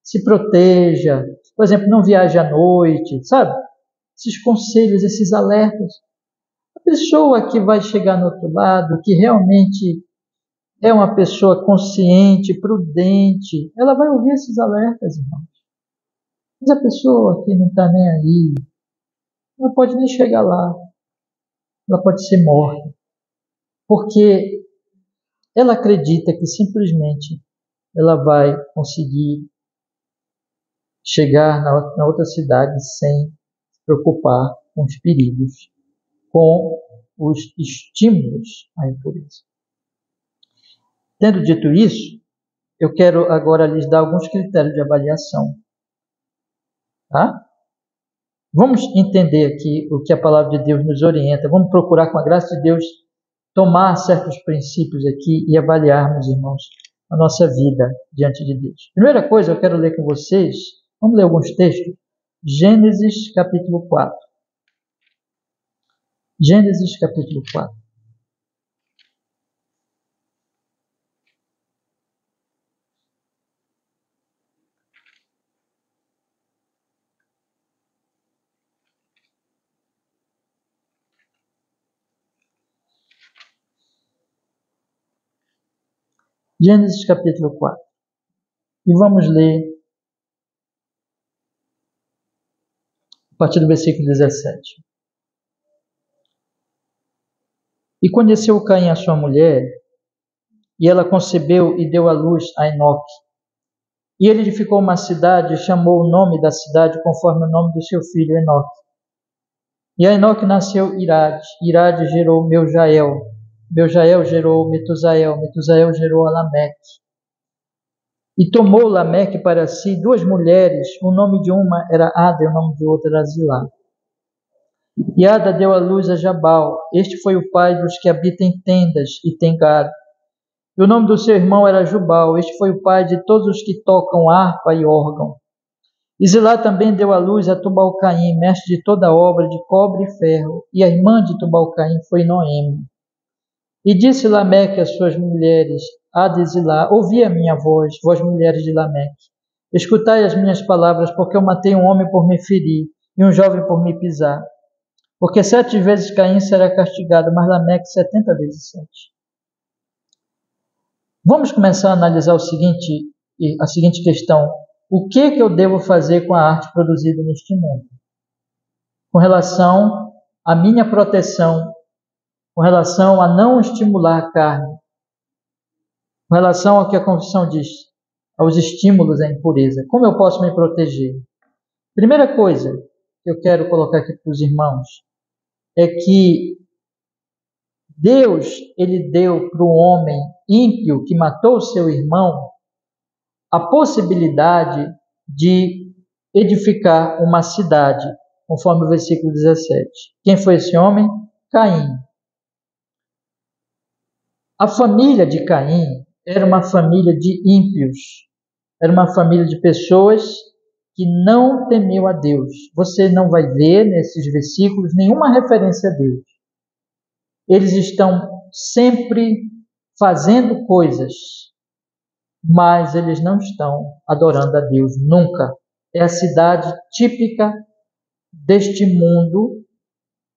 se proteja, por exemplo, não viaje à noite, sabe? Esses conselhos, esses alertas. A pessoa que vai chegar no outro lado, que realmente é uma pessoa consciente, prudente, ela vai ouvir esses alertas, irmãos. Mas a pessoa que não está nem aí, ela pode nem chegar lá, ela pode ser morta, porque ela acredita que simplesmente ela vai conseguir chegar na outra cidade sem se preocupar com os perigos, com os estímulos à impureza. Tendo dito isso, eu quero agora lhes dar alguns critérios de avaliação. Tá? Vamos entender aqui o que a palavra de Deus nos orienta. Vamos procurar, com a graça de Deus, tomar certos princípios aqui e avaliarmos, irmãos, a nossa vida diante de Deus. Primeira coisa, eu quero ler com vocês, vamos ler alguns textos. Gênesis capítulo 4. Gênesis capítulo 4. Gênesis capítulo 4. E vamos ler a partir do versículo 17. E conheceu Caim a sua mulher, e ela concebeu e deu à luz a Enoque. E ele edificou uma cidade e chamou o nome da cidade conforme o nome do seu filho Enoque. E a Enoque nasceu Irade, Irade gerou Meujael, Meujael gerou Metusael, Metusael gerou a Lameque. E tomou Lameque para si duas mulheres, o nome de uma era Ada e o nome de outra era Zilá. E Ada deu à luz a Jabal, este foi o pai dos que habitam em tendas e têm gado. E o nome do seu irmão era Jubal, este foi o pai de todos os que tocam harpa e órgão. E Zilá também deu à luz a Tubal-Caim, mestre de toda obra de cobre e ferro, e a irmã de Tubal-Caim foi Noemi. E disse Lameque às suas mulheres, Ada e Zilá, ouvi a minha voz, vós mulheres de Lameque. Escutai as minhas palavras, porque eu matei um homem por me ferir, e um jovem por me pisar. Porque 7 vezes Caim será castigado, mas Lameque 70 vezes 7. Vamos começar a analisar a seguinte questão. O que eu devo fazer com a arte produzida neste mundo? Com relação à minha proteção, com relação a não estimular a carne, com relação ao que a confissão diz, aos estímulos à impureza. Como eu posso me proteger? Primeira coisa que eu quero colocar aqui para os irmãos é que Deus, ele deu para o homem ímpio que matou o seu irmão a possibilidade de edificar uma cidade, conforme o versículo 17. Quem foi esse homem? Caim. A família de Caim era uma família de ímpios, era uma família de pessoas que não temiam a Deus. Você não vai ver nesses versículos nenhuma referência a Deus. Eles estão sempre fazendo coisas, mas eles não estão adorando a Deus nunca. É a cidade típica deste mundo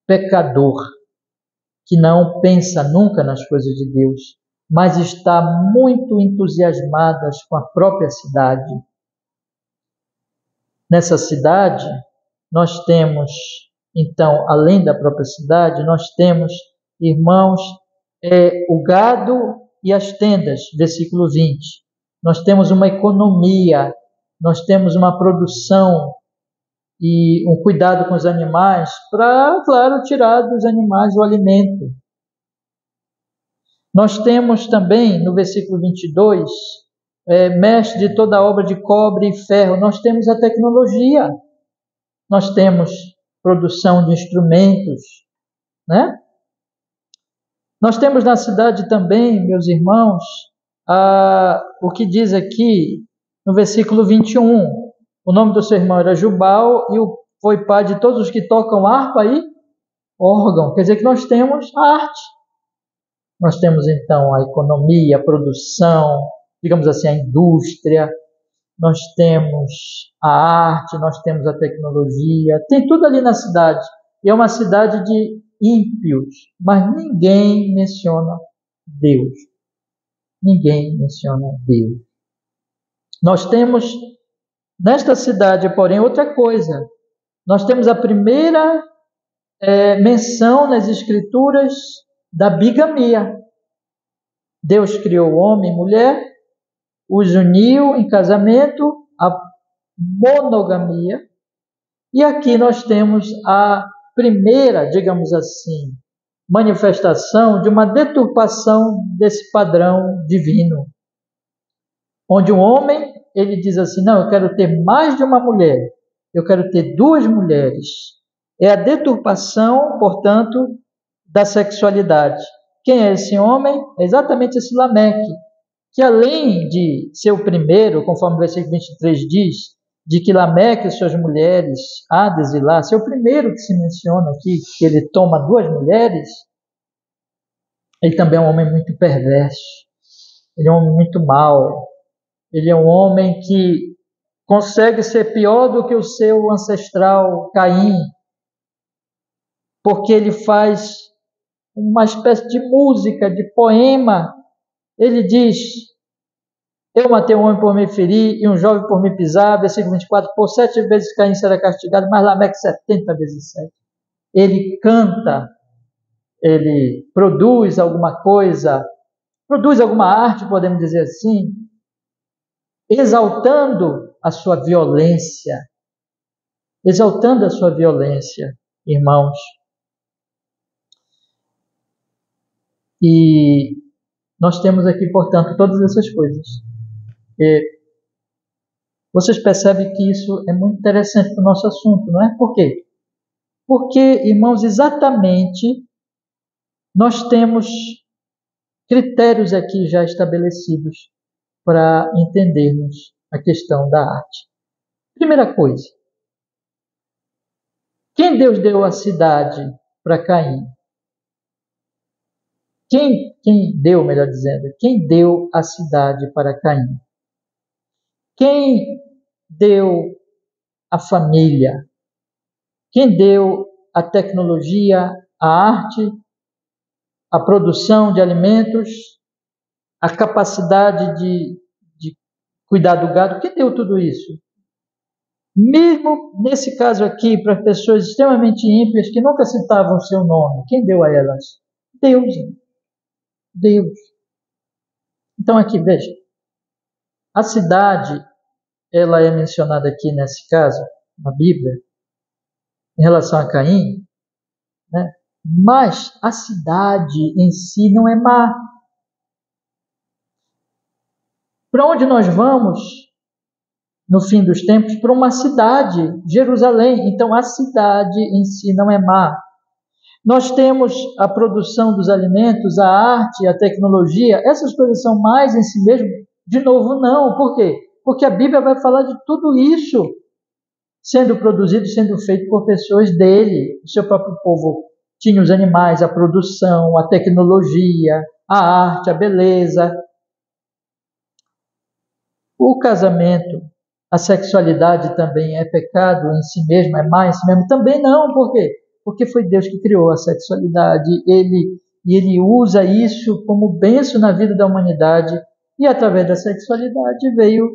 pecador, que não pensa nunca nas coisas de Deus, mas está muito entusiasmada com a própria cidade. Nessa cidade, nós temos, então, além da própria cidade, nós temos, irmãos, o gado e as tendas, versículo 20. Nós temos uma economia, nós temos uma produção e um cuidado com os animais para, claro, tirar dos animais o alimento. Nós temos também, no versículo 22, mestre de toda obra de cobre e ferro. Nós temos a tecnologia, nós temos produção de instrumentos, né? Nós temos na cidade também, meus irmãos, o que diz aqui no versículo 21. O nome do seu irmão era Jubal e foi pai de todos os que tocam harpa e órgão. Quer dizer que nós temos a arte. Nós temos então a economia, a produção, digamos assim, a indústria. Nós temos a arte, nós temos a tecnologia. Tem tudo ali na cidade. E é uma cidade de ímpios, mas ninguém menciona Deus. Ninguém menciona Deus. Nós temos Nesta cidade, porém, outra coisa. Nós temos a primeira menção nas Escrituras da bigamia. Deus criou o homem e mulher, os uniu em casamento, a monogamia, e aqui nós temos a primeira, digamos assim, manifestação de uma deturpação desse padrão divino, onde o homem, ele diz assim, não, eu quero ter mais de uma mulher, eu quero ter duas mulheres. É a deturpação, portanto, da sexualidade. Quem é esse homem? É exatamente esse Lameque, que além de ser o primeiro, conforme o versículo 23 diz, de que Lameque e suas mulheres, Hades e Lá, ser o primeiro que se menciona aqui, que ele toma duas mulheres, ele também é um homem muito perverso, ele é um homem muito mau, ele é um homem que consegue ser pior do que o seu ancestral Caim, porque ele faz uma espécie de música, de poema. Ele diz, eu matei um homem por me ferir e um jovem por me pisar, versículo 24, por 7 vezes Caim será castigado, mas Lameque 70 vezes 7. Ele canta, ele produz alguma coisa, produz alguma arte, podemos dizer assim, exaltando a sua violência, irmãos. E nós temos aqui, portanto, todas essas coisas. E vocês percebem que isso é muito interessante para o nosso assunto, não é? Por quê? Porque, irmãos, exatamente nós temos critérios aqui já estabelecidos para entendermos a questão da arte. Primeira coisa, quem Deus deu a cidade para Caim? Quem deu, melhor dizendo, quem deu a cidade para Caim? Quem deu a família? Quem deu a tecnologia, a arte, a produção de alimentos, a capacidade de cuidar do gado? Quem deu tudo isso? Mesmo nesse caso aqui, para pessoas extremamente ímpias que nunca citavam o seu nome, quem deu a elas? Deus. Deus. Então aqui, veja, a cidade, ela é mencionada aqui nesse caso, na Bíblia, em relação a Caim, né? Mas a cidade em si não é má. Para onde nós vamos no fim dos tempos? Para uma cidade, Jerusalém. Então a cidade em si não é má. Nós temos a produção dos alimentos, a arte, a tecnologia, essas coisas são mais em si mesmo? De novo, não. Por quê? Porque a Bíblia vai falar de tudo isso sendo produzido, sendo feito por pessoas dele. O seu próprio povo tinha os animais, a produção, a tecnologia, a arte, a beleza. O casamento, a sexualidade também é pecado em si mesmo, é má em si mesmo? Também não. Por quê? Porque foi Deus que criou a sexualidade, ele usa isso como bênção na vida da humanidade, e através da sexualidade veio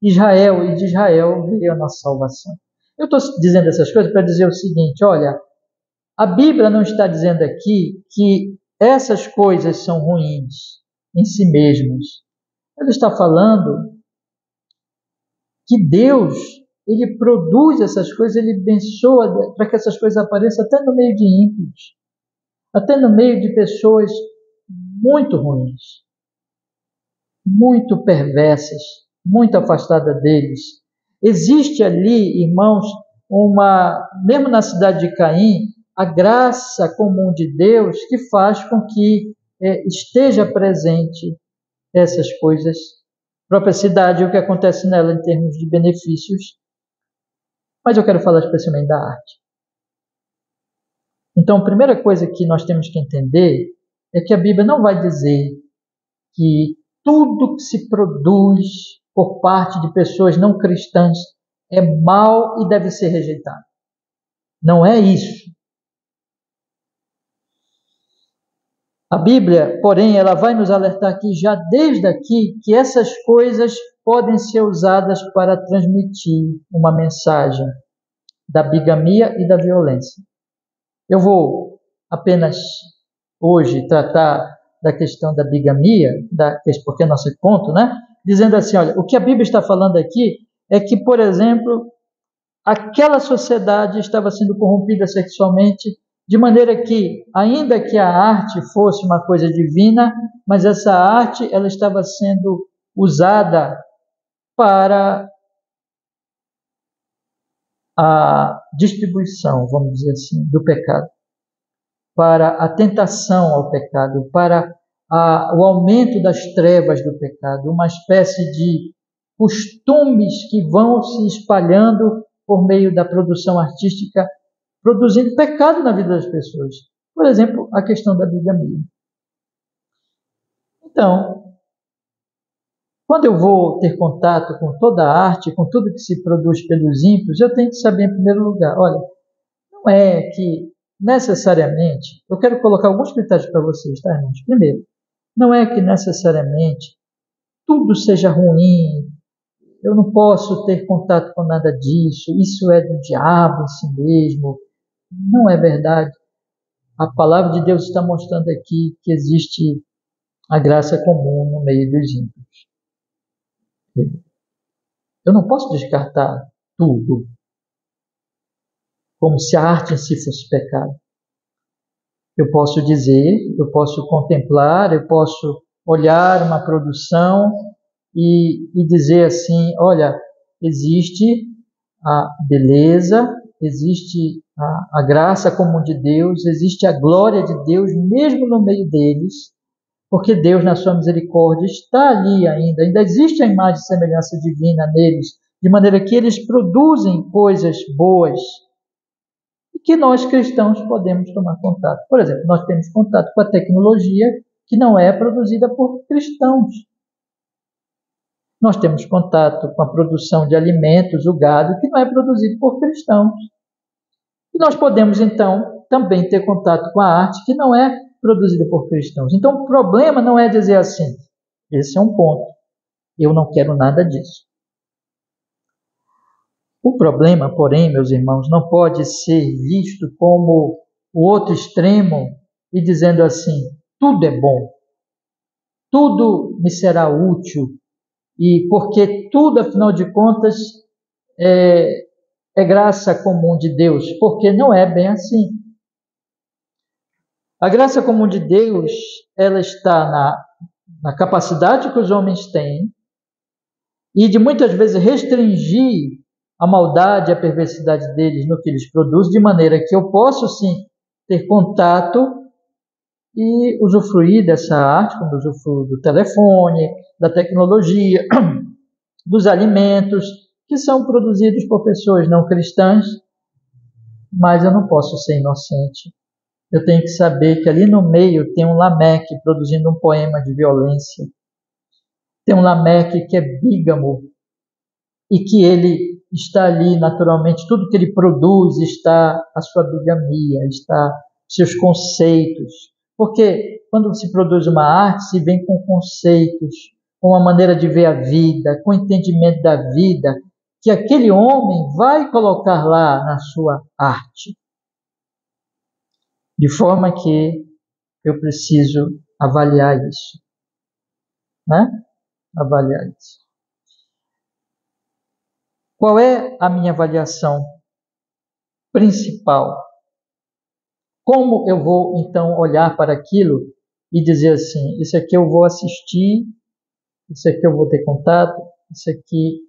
Israel, e de Israel veio a nossa salvação. Eu estou dizendo essas coisas para dizer o seguinte, olha, a Bíblia não está dizendo aqui que essas coisas são ruins em si mesmas. Ela está falando que Deus, ele produz essas coisas, ele abençoa para que essas coisas apareçam até no meio de ímpios, até no meio de pessoas muito ruins, muito perversas, muito afastadas deles. Existe ali, irmãos, mesmo na cidade de Caim, a graça comum de Deus que faz com que esteja presente essas coisas. A própria cidade, o que acontece nela em termos de benefícios. Mas eu quero falar especialmente da arte. Então, a primeira coisa que nós temos que entender é que a Bíblia não vai dizer que tudo que se produz por parte de pessoas não cristãs é mal e deve ser rejeitado. Não é isso. A Bíblia, porém, ela vai nos alertar aqui, já desde aqui, que essas coisas podem ser usadas para transmitir uma mensagem da bigamia e da violência. Eu vou apenas hoje tratar da questão da bigamia, porque é nosso ponto, né? Dizendo assim, olha, o que a Bíblia está falando aqui é que, por exemplo, aquela sociedade estava sendo corrompida sexualmente, de maneira que, ainda que a arte fosse uma coisa divina, mas essa arte ela estava sendo usada para a distribuição, vamos dizer assim, do pecado, para a tentação ao pecado, para o aumento das trevas do pecado, uma espécie de costumes que vão se espalhando por meio da produção artística, produzindo pecado na vida das pessoas. Por exemplo, a questão da bigamia. Então, quando eu vou ter contato com toda a arte, com tudo que se produz pelos ímpios, eu tenho que saber, em primeiro lugar, olha, não é que necessariamente, eu quero colocar alguns critérios para vocês, tá, irmãos? Primeiro, não é que necessariamente tudo seja ruim, eu não posso ter contato com nada disso, isso é do diabo em si mesmo. Não é verdade. A palavra de Deus está mostrando aqui que existe a graça comum no meio dos ímpios. Eu não posso descartar tudo como se a arte em si fosse pecado. Eu posso dizer, eu posso contemplar, eu posso olhar uma produção e dizer assim, olha, existe a beleza, existe a graça comum de Deus, existe a glória de Deus mesmo no meio deles, porque Deus, na sua misericórdia, está ali ainda existe a imagem e semelhança divina neles, de maneira que eles produzem coisas boas e que nós cristãos podemos tomar contato. Por exemplo, nós temos contato com a tecnologia que não é produzida por cristãos. Nós temos contato com a produção de alimentos, o gado, que não é produzido por cristãos. E nós podemos, então, também ter contato com a arte que não é produzida por cristãos. Então, o problema não é dizer assim, esse é um ponto, eu não quero nada disso. O problema, porém, meus irmãos, não pode ser visto como o outro extremo e dizendo assim, tudo é bom, tudo me será útil, e porque tudo, afinal de contas, é graça comum de Deus, porque não é bem assim. A graça comum de Deus, ela está na capacidade que os homens têm e de muitas vezes restringir a maldade e a perversidade deles no que eles produzem, de maneira que eu posso sim ter contato e usufruir dessa arte, como usufruo do telefone, da tecnologia, dos alimentos, que são produzidos por pessoas não cristãs, mas eu não posso ser inocente. Eu tenho que saber que ali no meio tem um Lameque produzindo um poema de violência. Tem um Lameque que é bígamo e que ele está ali naturalmente, tudo que ele produz está a sua bigamia, está seus conceitos. Porque quando se produz uma arte, se vem com conceitos, com uma maneira de ver a vida, com entendimento da vida, que aquele homem vai colocar lá na sua arte. De forma que eu preciso avaliar isso, né? Avaliar isso. Qual é a minha avaliação principal? Como eu vou, então, olhar para aquilo e dizer assim, isso aqui eu vou assistir, isso aqui eu vou ter contato, isso aqui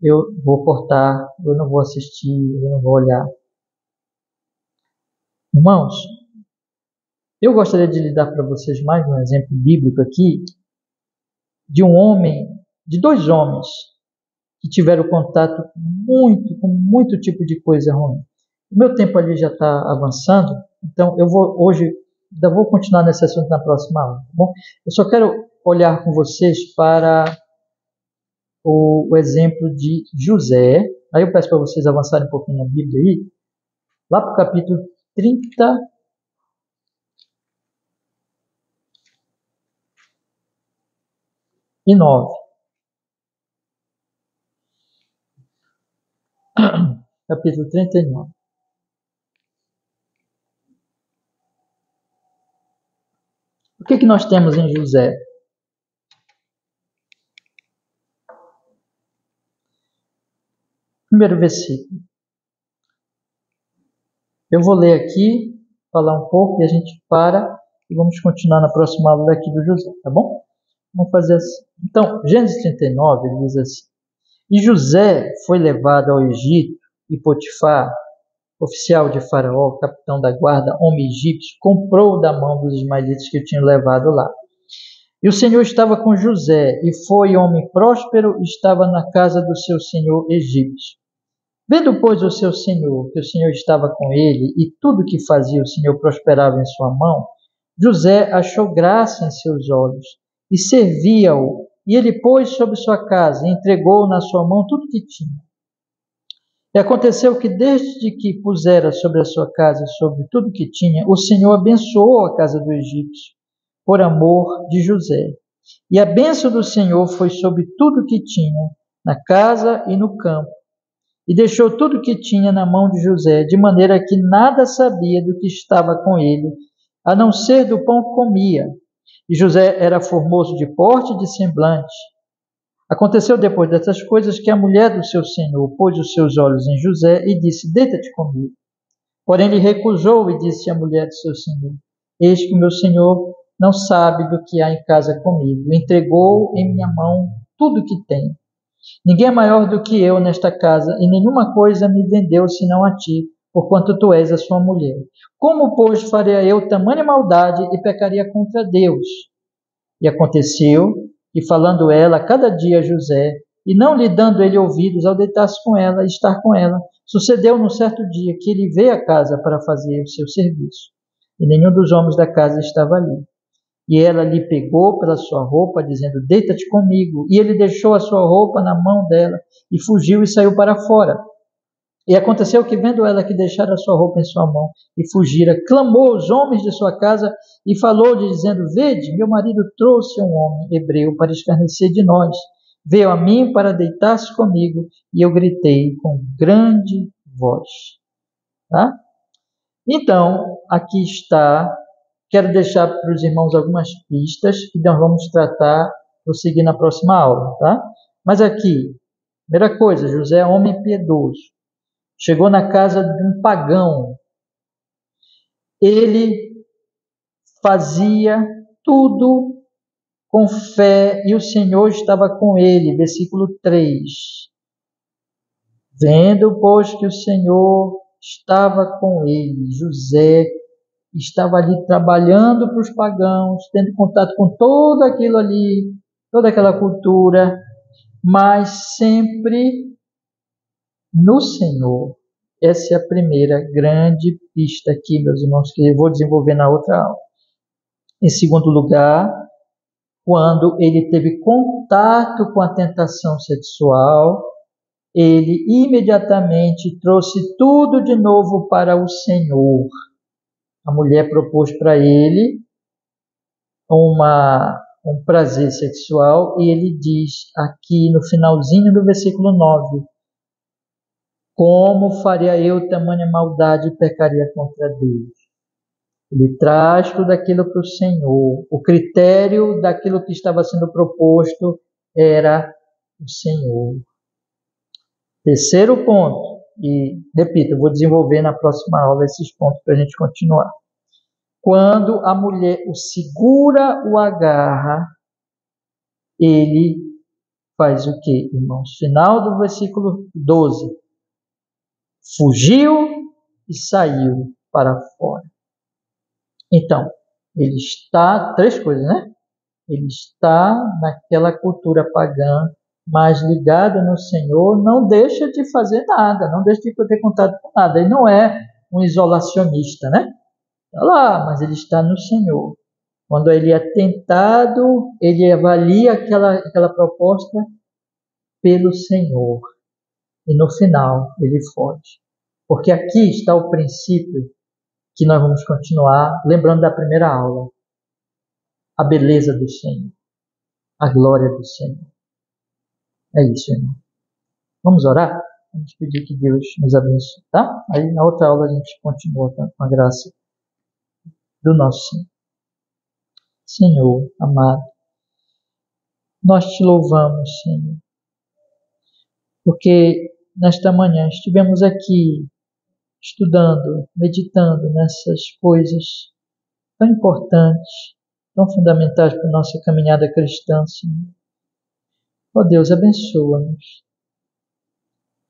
eu vou cortar, eu não vou assistir, eu não vou olhar. Irmãos, eu gostaria de lhe dar para vocês mais um exemplo bíblico aqui, de um homem, de dois homens, que tiveram contato com muito tipo de coisa ruim. O meu tempo ali já está avançando, então eu vou hoje, ainda vou continuar nesse assunto na próxima aula, tá bom? Eu só quero olhar com vocês para o exemplo de José. Aí eu peço para vocês avançarem um pouquinho na Bíblia aí, lá para o capítulo 39. capítulo 39. O que nós temos em José? Primeiro versículo. Eu vou ler aqui, falar um pouco e a gente para e vamos continuar na próxima aula daqui do José, tá bom? Vamos fazer assim. Então, Gênesis 39, ele diz assim: E José foi levado ao Egito, e Potifar, oficial de Faraó, capitão da guarda, homem egípcio, comprou da mão dos ismaelitas que o tinham levado lá. E o Senhor estava com José, e foi homem próspero, estava na casa do seu senhor egípcio. Vendo, pois, o seu senhor, que o Senhor estava com ele, e tudo que fazia o Senhor prosperava em sua mão, José achou graça em seus olhos, e servia-o, e ele pôs sobre sua casa, e entregou na sua mão tudo que tinha. E aconteceu que, desde que pusera sobre a sua casa, sobre tudo que tinha, o Senhor abençoou a casa do egípcio, por amor de José. E a bênção do Senhor foi sobre tudo que tinha, na casa e no campo. E deixou tudo o que tinha na mão de José, de maneira que nada sabia do que estava com ele, a não ser do pão que comia. E José era formoso de porte e de semblante. Aconteceu depois dessas coisas que a mulher do seu senhor pôs os seus olhos em José e disse: Deita-te comigo. Porém ele recusou e disse à mulher do seu senhor: Eis que o meu senhor não sabe do que há em casa comigo. Entregou em minha mão tudo o que tem. Ninguém é maior do que eu nesta casa, e nenhuma coisa me vendeu senão a ti, porquanto tu és a sua mulher. Como, pois, faria eu tamanha maldade e pecaria contra Deus? E aconteceu que, falando ela cada dia a José, e não lhe dando ele ouvidos ao deitar-se com ela e estar com ela, sucedeu num certo dia que ele veio à casa para fazer o seu serviço, e nenhum dos homens da casa estava ali. E ela lhe pegou pela sua roupa, dizendo: Deita-te comigo. E ele deixou a sua roupa na mão dela, e fugiu e saiu para fora. E aconteceu que, vendo ela que deixara a sua roupa em sua mão e fugira, clamou aos homens de sua casa e falou-lhe, dizendo: Vede, meu marido trouxe um homem hebreu para escarnecer de nós. Veio a mim para deitar-se comigo, e eu gritei com grande voz. Tá? Então, aqui está. Quero deixar para os irmãos algumas pistas que nós vamos tratar, prosseguir na próxima aula, tá? Mas aqui, primeira coisa, José é homem piedoso. Chegou na casa de um pagão. Ele fazia tudo com fé e o Senhor estava com ele. Versículo 3. Vendo, pois, que o Senhor estava com ele, José estava ali trabalhando para os pagãos, tendo contato com tudo aquilo ali, toda aquela cultura, mas sempre no Senhor. Essa é a primeira grande pista aqui, meus irmãos, que eu vou desenvolver na outra aula. Em segundo lugar, quando ele teve contato com a tentação sexual, ele imediatamente trouxe tudo de novo para o Senhor. A mulher propôs para ele um prazer sexual e ele diz aqui no finalzinho do versículo 9: Como faria eu tamanha maldade e pecaria contra Deus? Ele traz tudo aquilo para o Senhor. O critério daquilo que estava sendo proposto era o Senhor. Terceiro ponto, e repito, eu vou desenvolver na próxima aula esses pontos para a gente continuar. Quando a mulher o segura, o agarra, ele faz o quê, irmãos? Final do versículo 12. Fugiu e saiu para fora. Então, ele está, três coisas, né? Ele está naquela cultura pagã, mas ligado no Senhor, não deixa de fazer nada, não deixa de ter contato com nada. Ele não é um isolacionista, né? Está lá, mas ele está no Senhor. Quando ele é tentado, ele avalia aquela proposta pelo Senhor. E no final, ele foge. Porque aqui está o princípio que nós vamos continuar, lembrando da primeira aula. A beleza do Senhor. A glória do Senhor. É isso, irmão. Vamos orar? Vamos pedir que Deus nos abençoe, tá? Aí na outra aula a gente continua com a graça do nosso Senhor. Senhor amado, nós te louvamos, Senhor, porque nesta manhã estivemos aqui estudando, meditando nessas coisas tão importantes, tão fundamentais para a nossa caminhada cristã, Senhor. Ó Deus, abençoa-nos.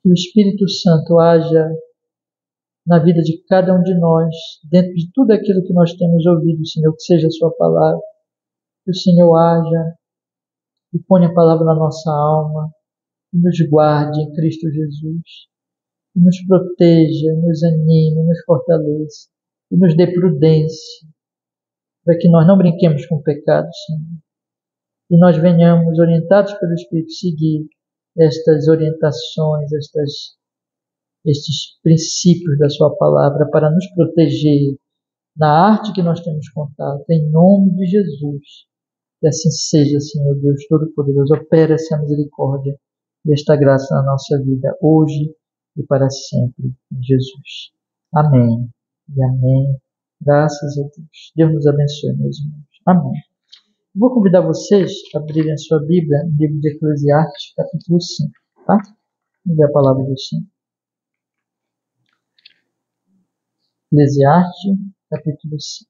Que o Espírito Santo haja na vida de cada um de nós, dentro de tudo aquilo que nós temos ouvido, Senhor, que seja a sua palavra. Que o Senhor haja e ponha a palavra na nossa alma, e nos guarde em Cristo Jesus, e nos proteja, nos anime, nos fortaleça, e nos dê prudência, para que nós não brinquemos com o pecado, Senhor, e nós venhamos, orientados pelo Espírito, seguir estas orientações, estes princípios da sua palavra, para nos proteger na arte que nós temos contato, em nome de Jesus. Que assim seja, Senhor Deus Todo-Poderoso. Opera essa misericórdia e esta graça na nossa vida, hoje e para sempre, em Jesus. Amém e amém. Graças a Deus. Deus nos abençoe, meus irmãos. Amém. Vou convidar vocês a abrirem a sua Bíblia no livro de Eclesiastes, capítulo 5. Tá? Vamos ver a palavra do Senhor. Eclesiastes, capítulo 5.